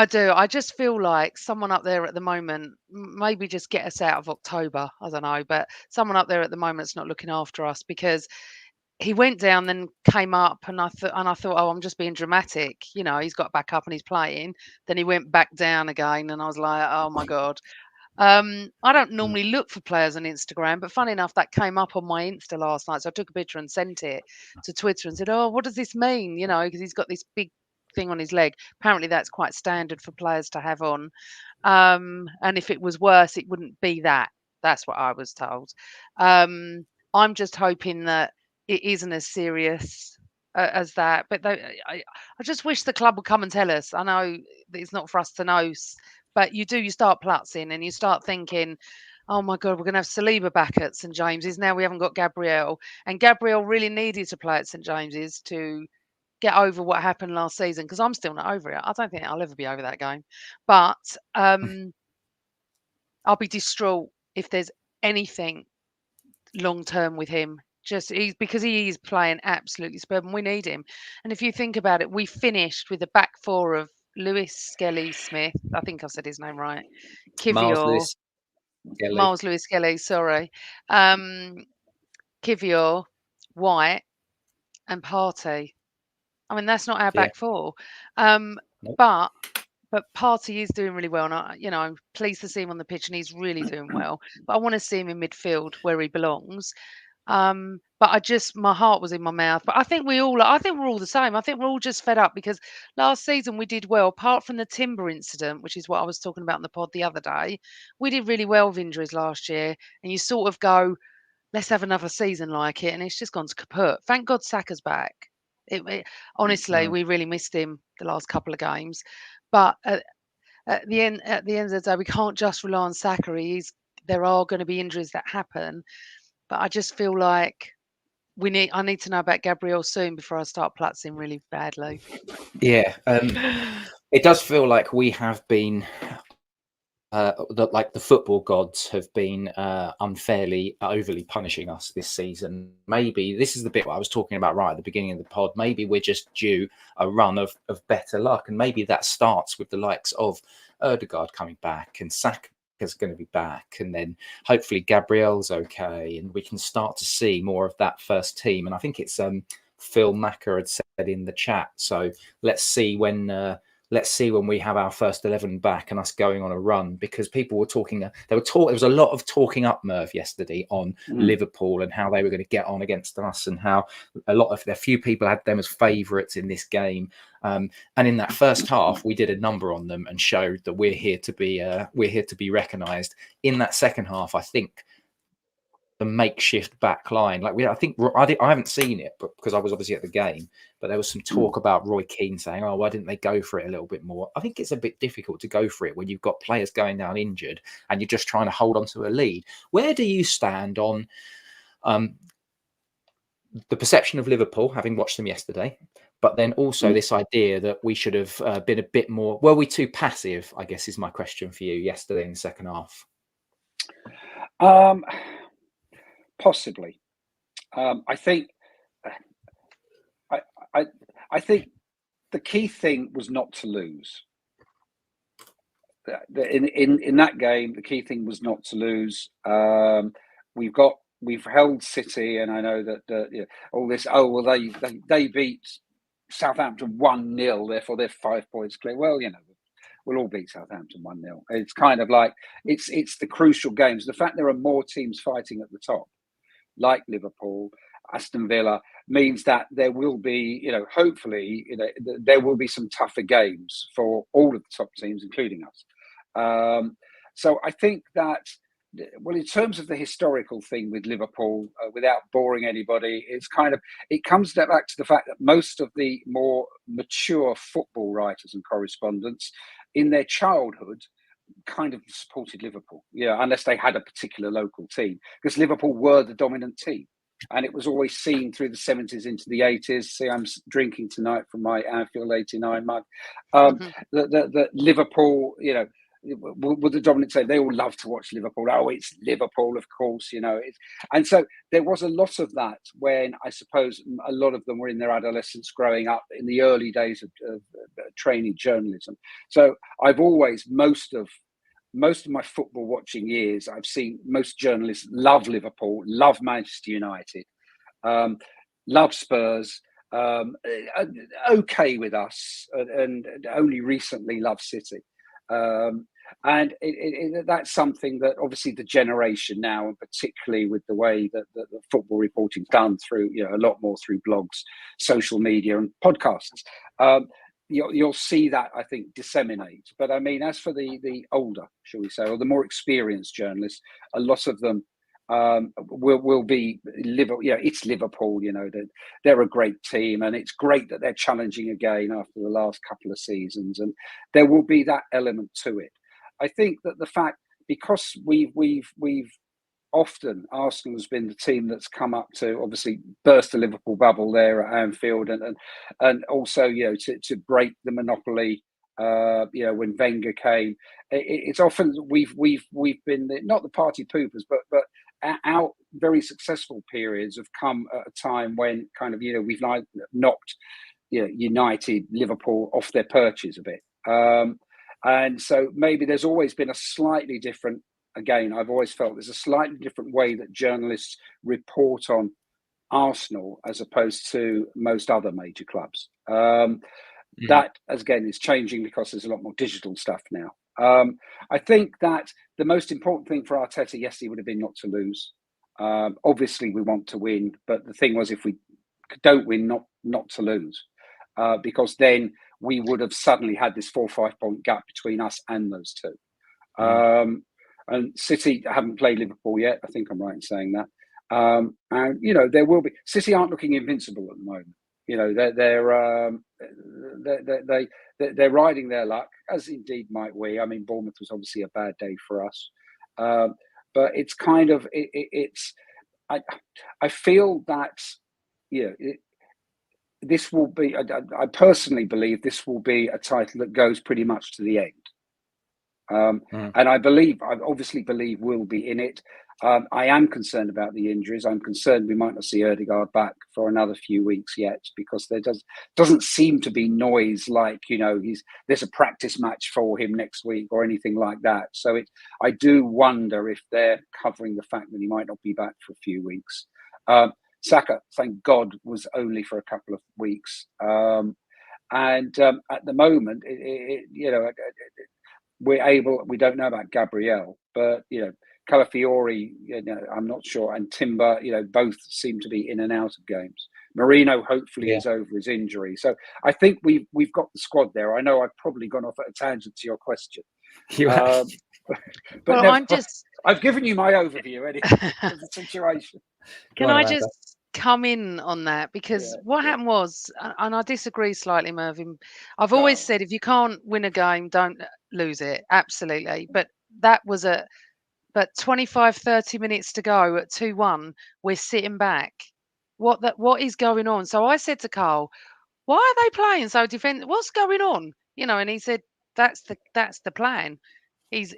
do. I just feel like someone up there at the moment, maybe just get us out of October. I don't know, but someone up there at the moment's not looking after us because he went down, then came up, and I thought, oh, I'm just being dramatic. He's got back up and he's playing. Then he went back down again, and I was like, oh my God. I don't normally look for players on Instagram, but funny enough, that came up on my Insta last night. So I took a picture and sent it to Twitter and said, oh, what does this mean? Because he's got this big thing on his leg. Apparently that's quite standard for players to have on. And if it was worse, it wouldn't be that. That's what I was told. I'm just hoping that it isn't as serious as that. But I just wish the club would come and tell us. I know that it's not for us to know, but you start plutzing and you start thinking, oh my God, we're going to have Saliba back at St James's. Now we haven't got Gabriel. And Gabriel really needed to play at St James's to get over what happened last season, because I'm still not over it. I don't think I'll ever be over that game. But I'll be distraught if there's anything long term with him. Because he is playing absolutely superb and we need him. And if you think about it, we finished with a back four of Lewis, Skelly, Smith. I think I've said his name right. Kivior, Miles Lewis Skelly, sorry. Kivior, White, and Partey. I mean, that's not our back four. Nope. But Partey is doing really well, and I'm pleased to see him on the pitch, and he's really doing well. But I want to see him in midfield where he belongs. But my heart was in my mouth. But I think we're all the same. I think we're all just fed up because last season we did well, apart from the Timber incident, which is what I was talking about in the pod the other day. We did really well with injuries last year, and you sort of go, let's have another season like it, and it's just gone to kaput. Thank God Saka's back. Honestly, we really missed him the last couple of games. But at the end of the day, we can't just rely on Saka. There are going to be injuries that happen. But I just feel like I need to know about Gabriel soon before I start plutzing really badly. Yeah, it does feel like we have been, the football gods have been unfairly, overly punishing us this season. Maybe this is the bit I was talking about right at the beginning of the pod. Maybe we're just due a run of better luck, and maybe that starts with the likes of Ødegaard coming back and Saka is going to be back, and then hopefully Gabriel's okay, and we can start to see more of that first team. And I think it's Phil Macker had said in the chat. So let's see when we have our first 11 back and us going on a run, because people were talking. There was a lot of talking up, Merv, yesterday on Liverpool and how they were going to get on against us, and how a few people had them as favourites in this game. And in that first half, we did a number on them and showed that we're here to be recognised. In that second half, I think the makeshift back line. Like I think I haven't seen it, but because I was obviously at the game, but there was some talk about Roy Keane saying, "Oh, why didn't they go for it a little bit more?" I think it's a bit difficult to go for it when you've got players going down injured and you're just trying to hold on to a lead. Where do you stand on the perception of Liverpool, having watched them yesterday, but then also this idea that we should have been a bit more, were we too passive, I guess is my question for you yesterday in the second half? Possibly. I think I think the key thing was not to lose. In that game, the key thing was not to lose. We've held City, and I know that all this. Oh well, they beat Southampton 1-0, therefore they're 5 points clear. Well, we'll all beat Southampton 1-0. It's kind of like it's the crucial games. The fact there are more teams fighting at the top, like Liverpool, Aston Villa, means that there will be, hopefully, there will be some tougher games for all of the top teams, including us. So I think that, well, in terms of the historical thing with Liverpool, without boring anybody, it comes back to the fact that most of the more mature football writers and correspondents in their childhood kind of supported Liverpool, unless they had a particular local team, because Liverpool were the dominant team. And it was always seen through the 70s into the 80s. See, I'm drinking tonight from my Anfield 89 mug. The Liverpool, were the dominant team. They all love to watch Liverpool. Oh, it's Liverpool, of course, and so there was a lot of that when I suppose a lot of them were in their adolescence growing up in the early days of training journalism. So I've always, most of my football watching years, I've seen most journalists love Liverpool, love Manchester United, love Spurs, okay with us, and only recently love City. And that's something that obviously the generation now, and particularly with the way that the football reporting's done through, a lot more through blogs, social media and podcasts, you'll see that, I think, disseminate. But I mean, as for the older, shall we say, or the more experienced journalists, a lot of them will be Liverpool. It's Liverpool. They're a great team, and it's great that they're challenging again after the last couple of seasons, and there will be that element to it. I think that the fact, because we've often, Arsenal has been the team that's come up to obviously burst the Liverpool bubble there at Anfield, and also to break the monopoly. When Wenger came, it's often we've been not the party poopers, but our very successful periods have come at a time when kind of we've knocked United, Liverpool off their perches a bit, and so maybe there's always been a slightly different. Again, I've always felt there's a slightly different way that journalists report on Arsenal as opposed to most other major clubs. That, again, is changing because there's a lot more digital stuff now. I think that the most important thing for Arteta yesterday would have been not to lose. Obviously, we want to win, but the thing was, if we don't win, not to lose, because then we would have suddenly had this 4 or 5 point gap between us and those two. And City haven't played Liverpool yet. I think I'm right in saying that. And there will be. City aren't looking invincible at the moment. They're riding their luck, as indeed might we. I mean, Bournemouth was obviously a bad day for us, but it's kind of it's. I feel that this will be. I personally believe this will be a title that goes pretty much to the end. And I obviously believe we'll be in it. I am concerned about the injuries. I'm concerned we might not see Ødegaard back for another few weeks yet, because there doesn't seem to be noise like, there's a practice match for him next week or anything like that. So I do wonder if they're covering the fact that he might not be back for a few weeks. Saka, thank God, was only for a couple of weeks. And at the moment, we don't know about Gabriel, but Calafiori, I'm not sure, and Timber, both seem to be in and out of games. Merino hopefully is over his injury, so I think we've got the squad there. I know I've probably gone off at a tangent to your question. Well, I've given you my overview anyway of the situation. Can I just come in on that? Because what happened was, and I disagree slightly, Mervyn. I've always said if you can't win a game, don't lose it. Absolutely. But that was but 25, 30 minutes to go at 2-1, we're sitting back. What is going on? So I said to Carl, why are they playing so defensive? What's going on? You know, and he said, that's the plan. He's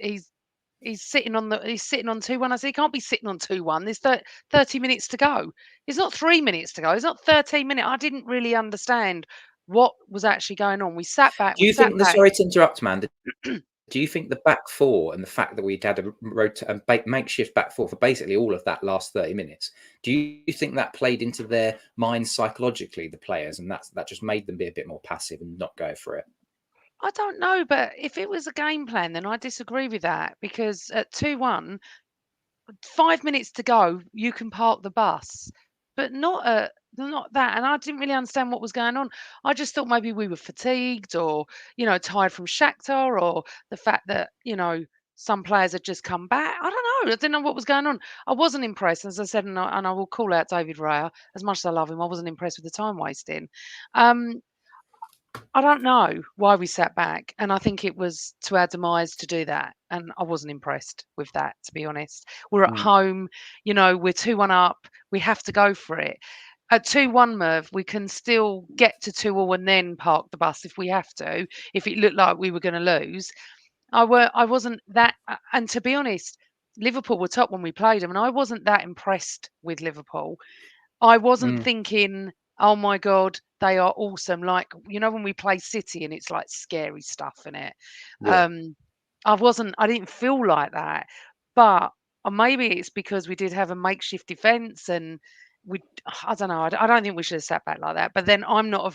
sitting on 2-1. I said, he can't be sitting on 2-1. There's 30 minutes to go. It's not 3 minutes to go. It's not 13 minutes. I didn't really understand what was actually going on. We sat back. Do you think sorry to interrupt, Amanda. Do you think the back four and the fact that we'd had a makeshift back four for basically all of that last 30 minutes, do you think that played into their minds psychologically, the players, and that just made them be a bit more passive and not go for it? I don't know, but if it was a game plan, then I disagree with that, because at 2-1, 5 minutes to go, you can park the bus, but not that. And I didn't really understand what was going on. I just thought maybe we were fatigued, or tired from Shakhtar, or the fact that some players had just come back. I don't know. I didn't know what was going on. I wasn't impressed, as I said, and I will call out David Raya. As much as I love him, I wasn't impressed with the time wasting. I don't know why we sat back, and I think it was to our demise to do that, and I wasn't impressed with that, to be honest. We're at home, we're 2-1 up, we have to go for it. At 2-1, Merv, we can still get to 2-2 and then park the bus if we have to, if it looked like we were going to lose. I wasn't that, and to be honest, Liverpool were top when we played them, and I wasn't that impressed with Liverpool. I wasn't thinking, oh my God, they are awesome. Like, when we play City and it's like scary stuff in it. Yeah. I didn't feel like that. But maybe it's because we did have a makeshift defence, and I don't know. I don't think we should have sat back like that. But then I'm not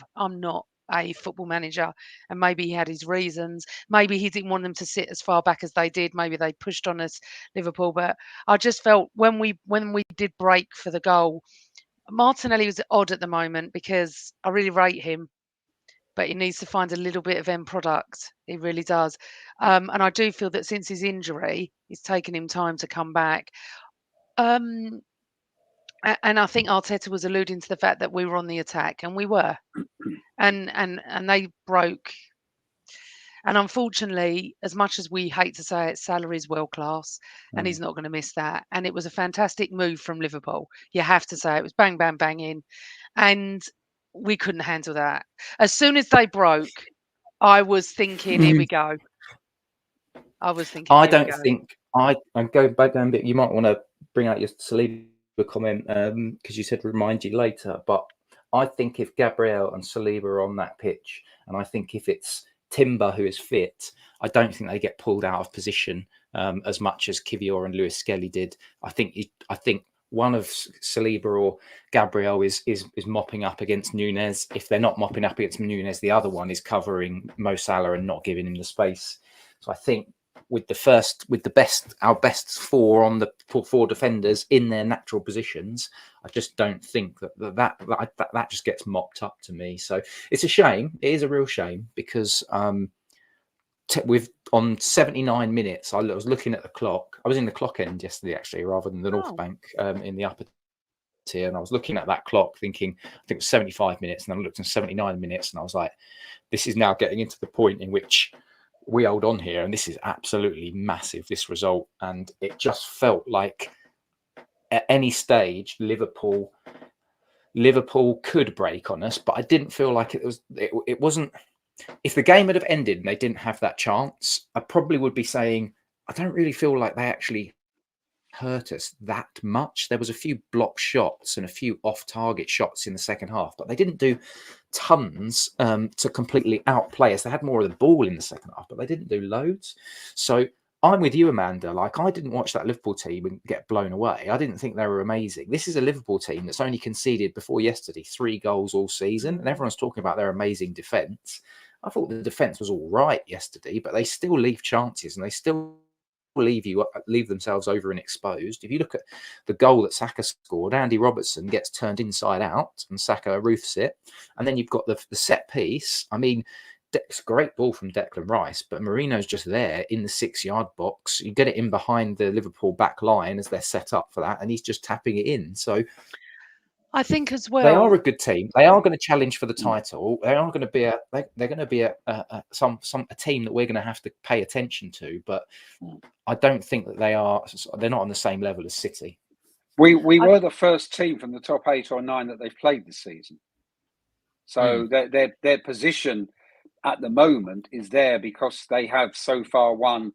a football manager, and maybe he had his reasons. Maybe he didn't want them to sit as far back as they did. Maybe they pushed on us, Liverpool. But I just felt when we did break for the goal, Martinelli was odd at the moment, because I really rate him, but he needs to find a little bit of end product. He really does. And I do feel that since his injury, it's taken him time to come back. And I think Arteta was alluding to the fact that we were on the attack, and we were. And they broke. And unfortunately, as much as we hate to say it, Salah's world class, and he's not going to miss that. And it was a fantastic move from Liverpool. You have to say it was bang, bang, bang in. And we couldn't handle that. As soon as they broke, I was thinking, here we go. I was thinking, I don't think I'm going back down a bit. You might want to bring out your Saliba comment, because you said remind you later. But I think if Gabriel and Saliba are on that pitch, and I think if it's Timber who is fit, I don't think they get pulled out of position as much as Kivior and Lewis Skelly did. I think one of Saliba or Gabriel is mopping up against Nunez. If they're not mopping up against Nunez, the other one is covering Mo Salah and not giving him the space. So I think with our best four on the four defenders in their natural positions, I just don't think that just gets mopped up to me. So it's a shame. It is a real shame, because on 79 minutes, I was looking at the clock. I was in the clock end yesterday, actually, rather than the North Bank in the upper tier. And I was looking at that clock thinking, I think it was 75 minutes. And then I looked at 79 minutes and I was like, this is now getting into the point in which we hold on here. And this is absolutely massive, this result. And it just felt like at any stage, Liverpool could break on us. But I didn't feel like it wasn't. If the game had have ended and they didn't have that chance, I probably would be saying, I don't really feel like they actually hurt us that much. There was a few block shots and a few off-target shots in the second half, but they didn't do tons to completely outplay us. They had more of the ball in the second half, but they didn't do loads. So I'm with you, Amanda. Like, I didn't watch that Liverpool team and get blown away. I didn't think they were amazing. This is a Liverpool team that's only conceded before yesterday 3 goals all season, and everyone's talking about their amazing defence. I thought the defence was all right yesterday, but they still leave chances and they still leave themselves over and exposed. If you look at the goal that Saka scored, Andy Robertson gets turned inside out and Saka roofs it. And then you've got the set piece. I mean, it's a great ball from Declan Rice, but Merino's just there in the 6-yard box. You get it in behind the Liverpool back line as they're set up for that, and he's just tapping it in. So I think as they are well. a good team. They are going to challenge for the title. They are going to be they're going to be a team that we're going to have to pay attention to. But I don't think that they're not on the same level as City. We were the first team from the top 8 or 9 that they've played this season. So their position at the moment is there because they have so far won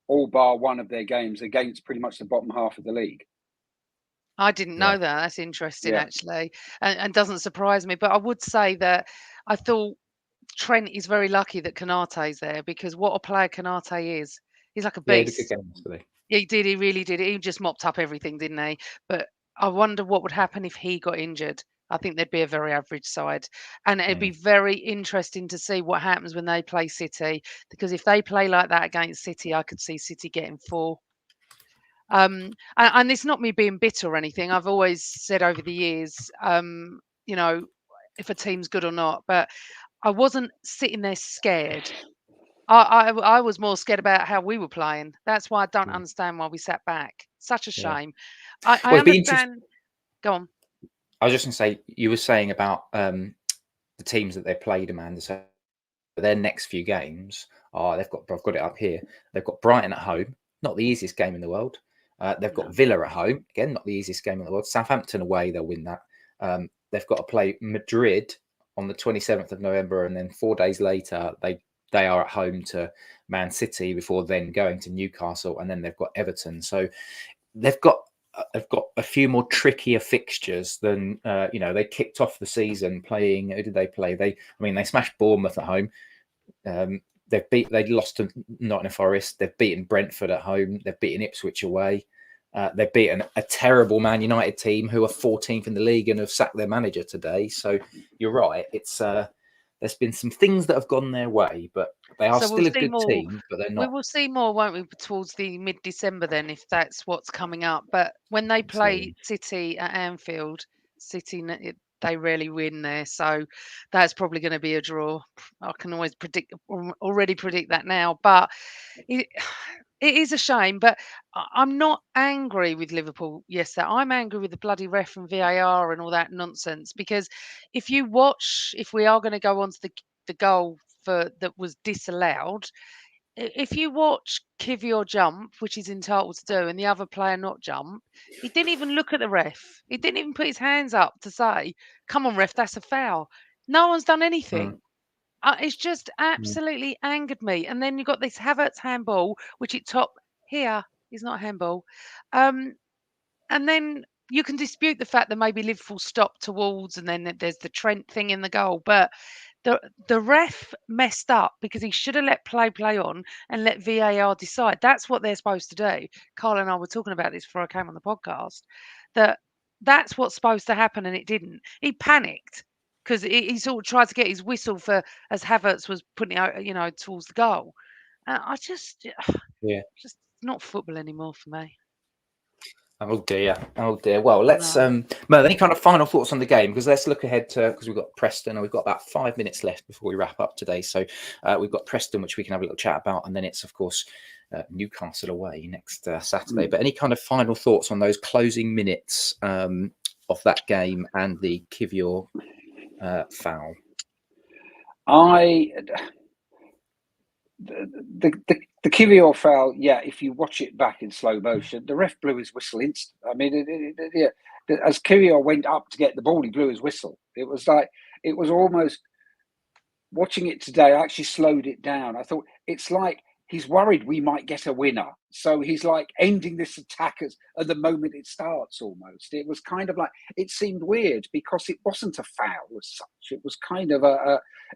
all bar one of their games against pretty much the bottom half of the league. I didn't know that. That's interesting, actually, and doesn't surprise me. But I would say that I thought Trent is very lucky that Konate's there, because what a player Konate is. He's like a Yeah, he did a beast. good game yesterday. He did. He really did. He just mopped up everything, didn't he? But I wonder what would happen if he got injured. I think they'd be a very average side. And it'd be very interesting to see what happens when they play City, because if they play like that against City, I could see City getting 4. And it's not me being bitter or anything. I've always said over the years, you know, if a team's good or not, but I wasn't sitting there scared. I was more scared about how we were playing. That's why I don't understand why we sat back. Such a shame. I Well, it'd be interesting. understand. Go on. I was just going to say, you were saying about the teams that they played, Amanda. So their next few games I've got it up here. They've got Brighton at home, not the easiest game in the world. They've got Villa at home, again, not the easiest game in the world. Southampton away, they'll win that. They've got to play Madrid on the 27th of November, and then 4 days later, they are at home to Man City before then going to Newcastle, and then they've got Everton. So they've got a few more trickier fixtures than they kicked off the season playing. Who did they play? They smashed Bournemouth at home. They lost to Nottingham Forest. They've beaten Brentford at home. They've beaten Ipswich away. They've beaten a terrible Man United team who are 14th in the league and have sacked their manager today. So you're right. It's there's been some things that have gone their way, but they are still a good team. But they're not. We will see more, won't we, towards the mid-December then, if that's what's coming up. But when they play City at Anfield, City, they rarely win there, so that's probably going to be a draw. I can always already predict that now, but it is a shame. But I'm not angry with Liverpool yesterday. I'm angry with the bloody ref and VAR and all that nonsense, because if we are going to go on to the goal that was disallowed, if you watch Kivior jump, which he's entitled to do, and the other player not jump, he didn't even look at the ref. He didn't even put his hands up to say, "Come on, ref, that's a foul." No one's done anything. It's just absolutely angered me. And then you've got this Havertz handball, which it top here is not handball. And then you can dispute the fact that maybe Liverpool stopped towards, and then there's the Trent thing in the goal, but the ref messed up because he should have let play on and let VAR decide. That's what they're supposed to do. Carl and I were talking about this before I came on the podcast, that's what's supposed to happen, and it didn't. He panicked because he sort of tried to get his whistle for as Havertz was putting it out, towards the goal. I just not football anymore for me. Oh dear. Well, let's Merv, any kind of final thoughts on the game? Because let's look ahead to, because we've got Preston and we've got about 5 minutes left before we wrap up today. So we've got Preston, which we can have a little chat about, and then it's of course Newcastle away next Saturday. But any kind of final thoughts on those closing minutes of that game and the Kivior foul? The Kivior foul, if you watch it back in slow motion, the ref blew his whistle instant. I mean, as Kivior went up to get the ball, he blew his whistle. It was almost, watching it today, I actually slowed it down. I thought, it's like he's worried we might get a winner. So he's like ending this attack at the moment it starts almost. It was kind of like, it seemed weird because it wasn't a foul as such. It was kind of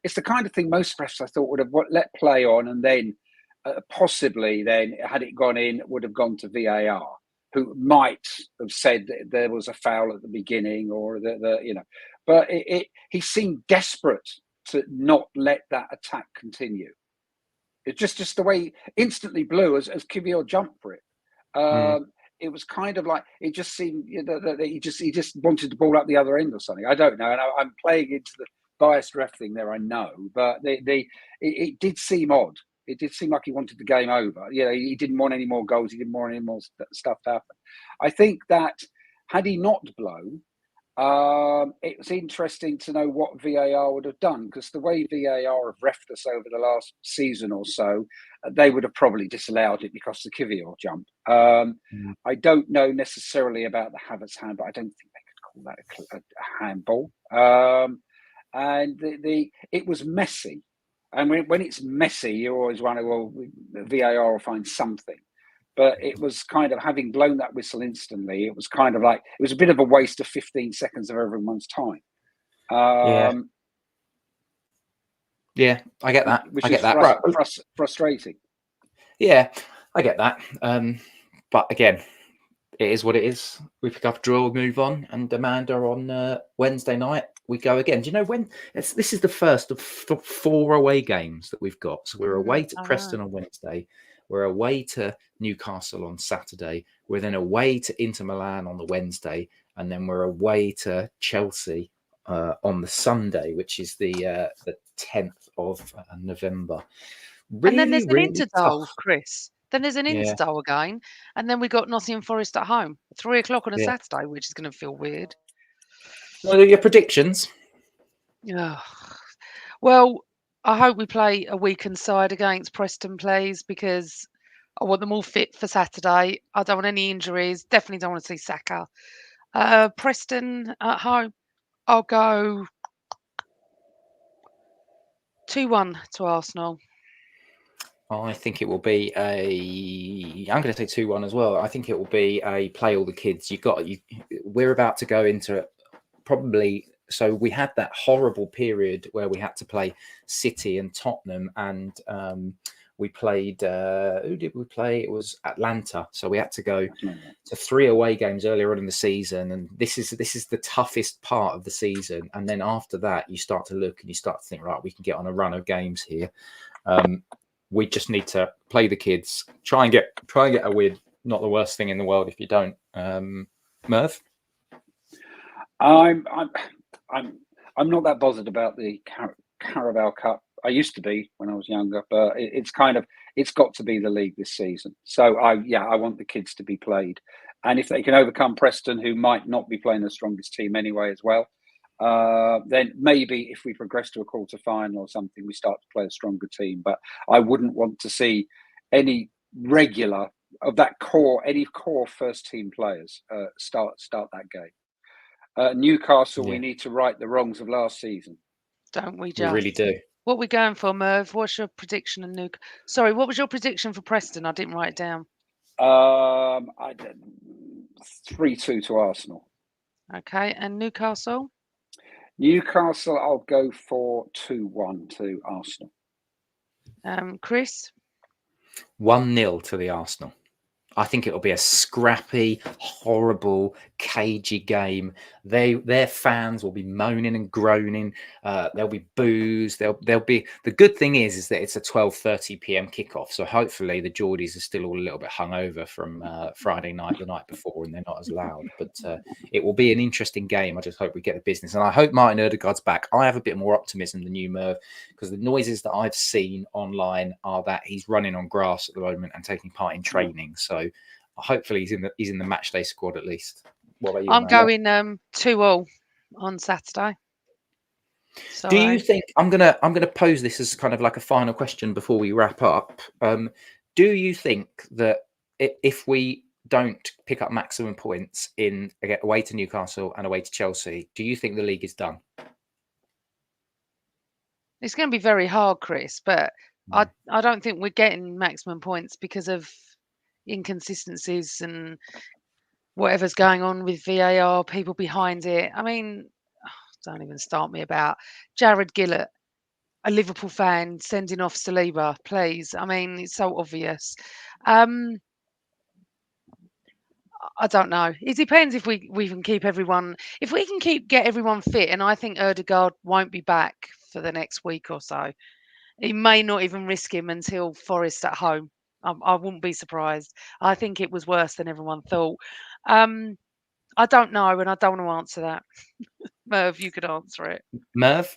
it's the kind of thing most refs I thought would have let play on, and then possibly then, had it gone in, would have gone to VAR, who might have said that there was a foul at the beginning, or but he seemed desperate to not let that attack continue. It's just the way he instantly blew as Kivior jumped for it. It was kind of like, it just seemed that he just wanted the ball up the other end or something. I don't know. And I'm playing into biased ref thing there, I know, but it did seem odd. It did seem like he wanted the game over. He didn't want any more goals. He didn't want any more stuff to happen. I think that had he not blown, it was interesting to know what VAR would have done, because the way VAR have refed us over the last season or so, they would have probably disallowed it because of the Kivior jump. I don't know necessarily about the Havertz hand, but I don't think they could call that a handball. And it was messy. And when it's messy, you always wonder, well, VAR will find something. But it was kind of, having blown that whistle instantly, it was kind of like, it was a bit of a waste of 15 seconds of everyone's time. Yeah, I get that. Which I is get that. frustrating. Yeah, I get that. But again, it is what it is. We pick up a draw, move on, and Amanda on Wednesday night we go again. Do you know when? This is the first of 4 away games that we've got. So we're away to Preston on Wednesday. We're away to Newcastle on Saturday. We're then away to Inter Milan on the Wednesday, and then we're away to Chelsea on the Sunday, which is the 10th of November. Really, and then there's an really Interdale, tough. Chris. Then there's an Interdale again, and then we got Nottingham Forest at home, 3 o'clock on a Saturday, which is going to feel weird. What are your predictions? Yeah. Well, I hope we play a weakened side against Preston, please, because I want them all fit for Saturday. I don't want any injuries. Definitely don't want to see Saka. Preston at home, I'll go 2-1 to Arsenal. I think it will be I'm going to say 2-1 as well. I think it will be a play all the kids. We're about to go into probably. So we had that horrible period where we had to play City and Tottenham, and we played. Who did we play? It was Atlanta. So we had to go to 3 away games earlier on in the season, and this is the toughest part of the season. And then after that, you start to look and you start to think, right, we can get on a run of games here. We just need to play the kids, try and get a win. Not the worst thing in the world if you don't. Merv? I'm not that bothered about the Carabao Cup. I used to be when I was younger, but it's got to be the league this season. So I want the kids to be played, and if they can overcome Preston, who might not be playing the strongest team anyway as well, then maybe if we progress to a quarter final or something, we start to play a stronger team. But I wouldn't want to see any regular of that core, any core first team players start that game. Newcastle, we need to right the wrongs of last season. Don't we just? We really do. What are we going for, Merv? What's your prediction of Newcastle? Sorry, what was your prediction for Preston? I didn't write it down. 3-2 to Arsenal. Okay, and Newcastle? Newcastle, I'll go for 2-1 to Arsenal. Chris? 1-0 to the Arsenal. I think it'll be a scrappy, horrible, cagey game. Their fans will be moaning and groaning. There'll be boos. There'll be. The good thing is that it's a 12:30 p.m. kickoff, so hopefully the Geordies are still all a little bit hungover from Friday night, the night before, and they're not as loud. But it will be an interesting game. I just hope we get the business, and I hope Martin Ødegaard's back. I have a bit more optimism than you, Merv, because the noises that I've seen online are that he's running on grass at the moment and taking part in training. So hopefully he's in the match day squad at least. What about you? I'm going 2-2 on Saturday. So, do you think I'm gonna pose this as kind of like a final question before we wrap up? Do you think that if we don't pick up maximum points in away to Newcastle and away to Chelsea, do you think the league is done? It's going to be very hard, Chris, but I don't think we're getting maximum points because of inconsistencies and whatever's going on with VAR, people behind it. I mean, don't even start me about Jared Gillett, a Liverpool fan, sending off Saliba, please. I mean, it's so obvious. I don't know. It depends if we can keep everyone. If we can get everyone fit, and I think Ødegaard won't be back for the next week or so. He may not even risk him until Forest at home. I wouldn't be surprised. I think it was worse than everyone thought. I don't know, and I don't want to answer that. Merv, you could answer it. Merv?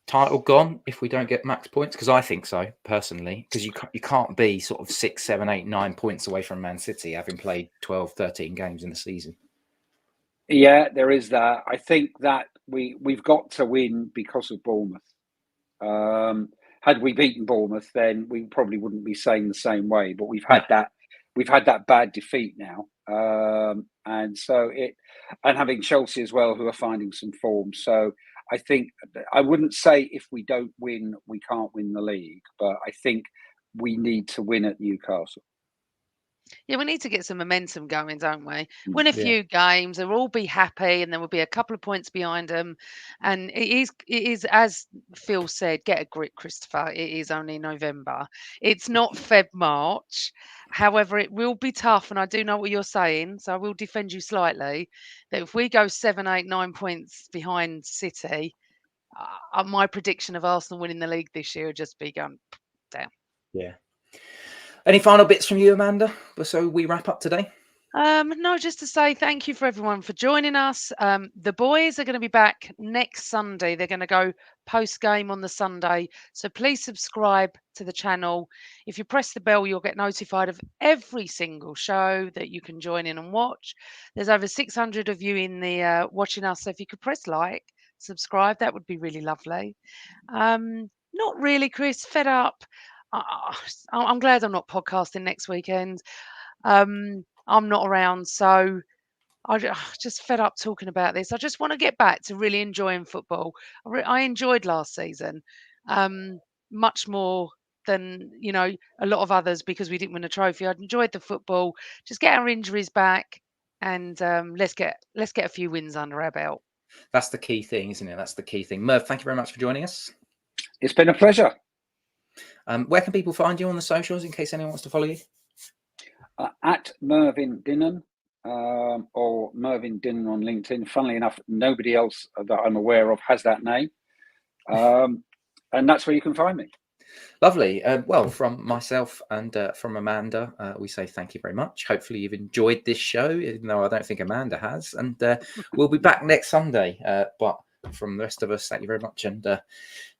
title gone if we don't get max points? Because I think so personally. Because you can't be sort of 6, 7, 8, 9 points away from Man City having played 12, 13 games in the season. Yeah, there is that. I think that we've got to win because of Bournemouth. Had we beaten Bournemouth, then we probably wouldn't be saying the same way. But we've had that bad defeat now, and so and having Chelsea as well, who are finding some form. So I think I wouldn't say if we don't win, we can't win the league, but I think we need to win at Newcastle. Yeah, we need to get some momentum going, don't we? Win a few games, they'll all be happy, and then we'll be a couple of points behind them. And it is as Phil said, get a grip, Christopher. It is only November. It's not Feb, March. However, it will be tough, and I do know what you're saying, so I will defend you slightly. That if we go 7, 8, 9 points behind City, my prediction of Arsenal winning the league this year will just be going down. Yeah. Any final bits from you, Amanda, so we wrap up today? No, just to say thank you for everyone for joining us. The boys are going to be back next Sunday. They're going to go post game on the Sunday. So please subscribe to the channel. If you press the bell, you'll get notified of every single show that you can join in and watch. There's over 600 of you in the watching us. So if you could press like, subscribe, that would be really lovely. Not really, Chris. Fed up. I'm glad I'm not podcasting next weekend. I'm not around, so I just fed up talking about this. I just want to get back to really enjoying football. I enjoyed last season much more than a lot of others because we didn't win a trophy. I enjoyed the football. Just get our injuries back, and let's get a few wins under our belt. That's the key thing, isn't it? That's the key thing. Merv, thank you very much for joining us. It's been a pleasure. Where can people find you on the socials in case anyone wants to follow you? At Mervyn Dinnan or Mervyn Dinnan on LinkedIn. Funnily enough, nobody else that I'm aware of has that name. And that's where you can find me. Lovely. Well, from myself and from Amanda, we say thank you very much. Hopefully you've enjoyed this show, even though I don't think Amanda has. And we'll be back next Sunday. But from the rest of us, thank you very much. And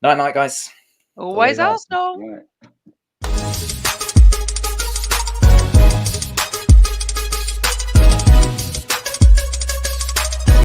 night, guys. Always Arsenal. Right.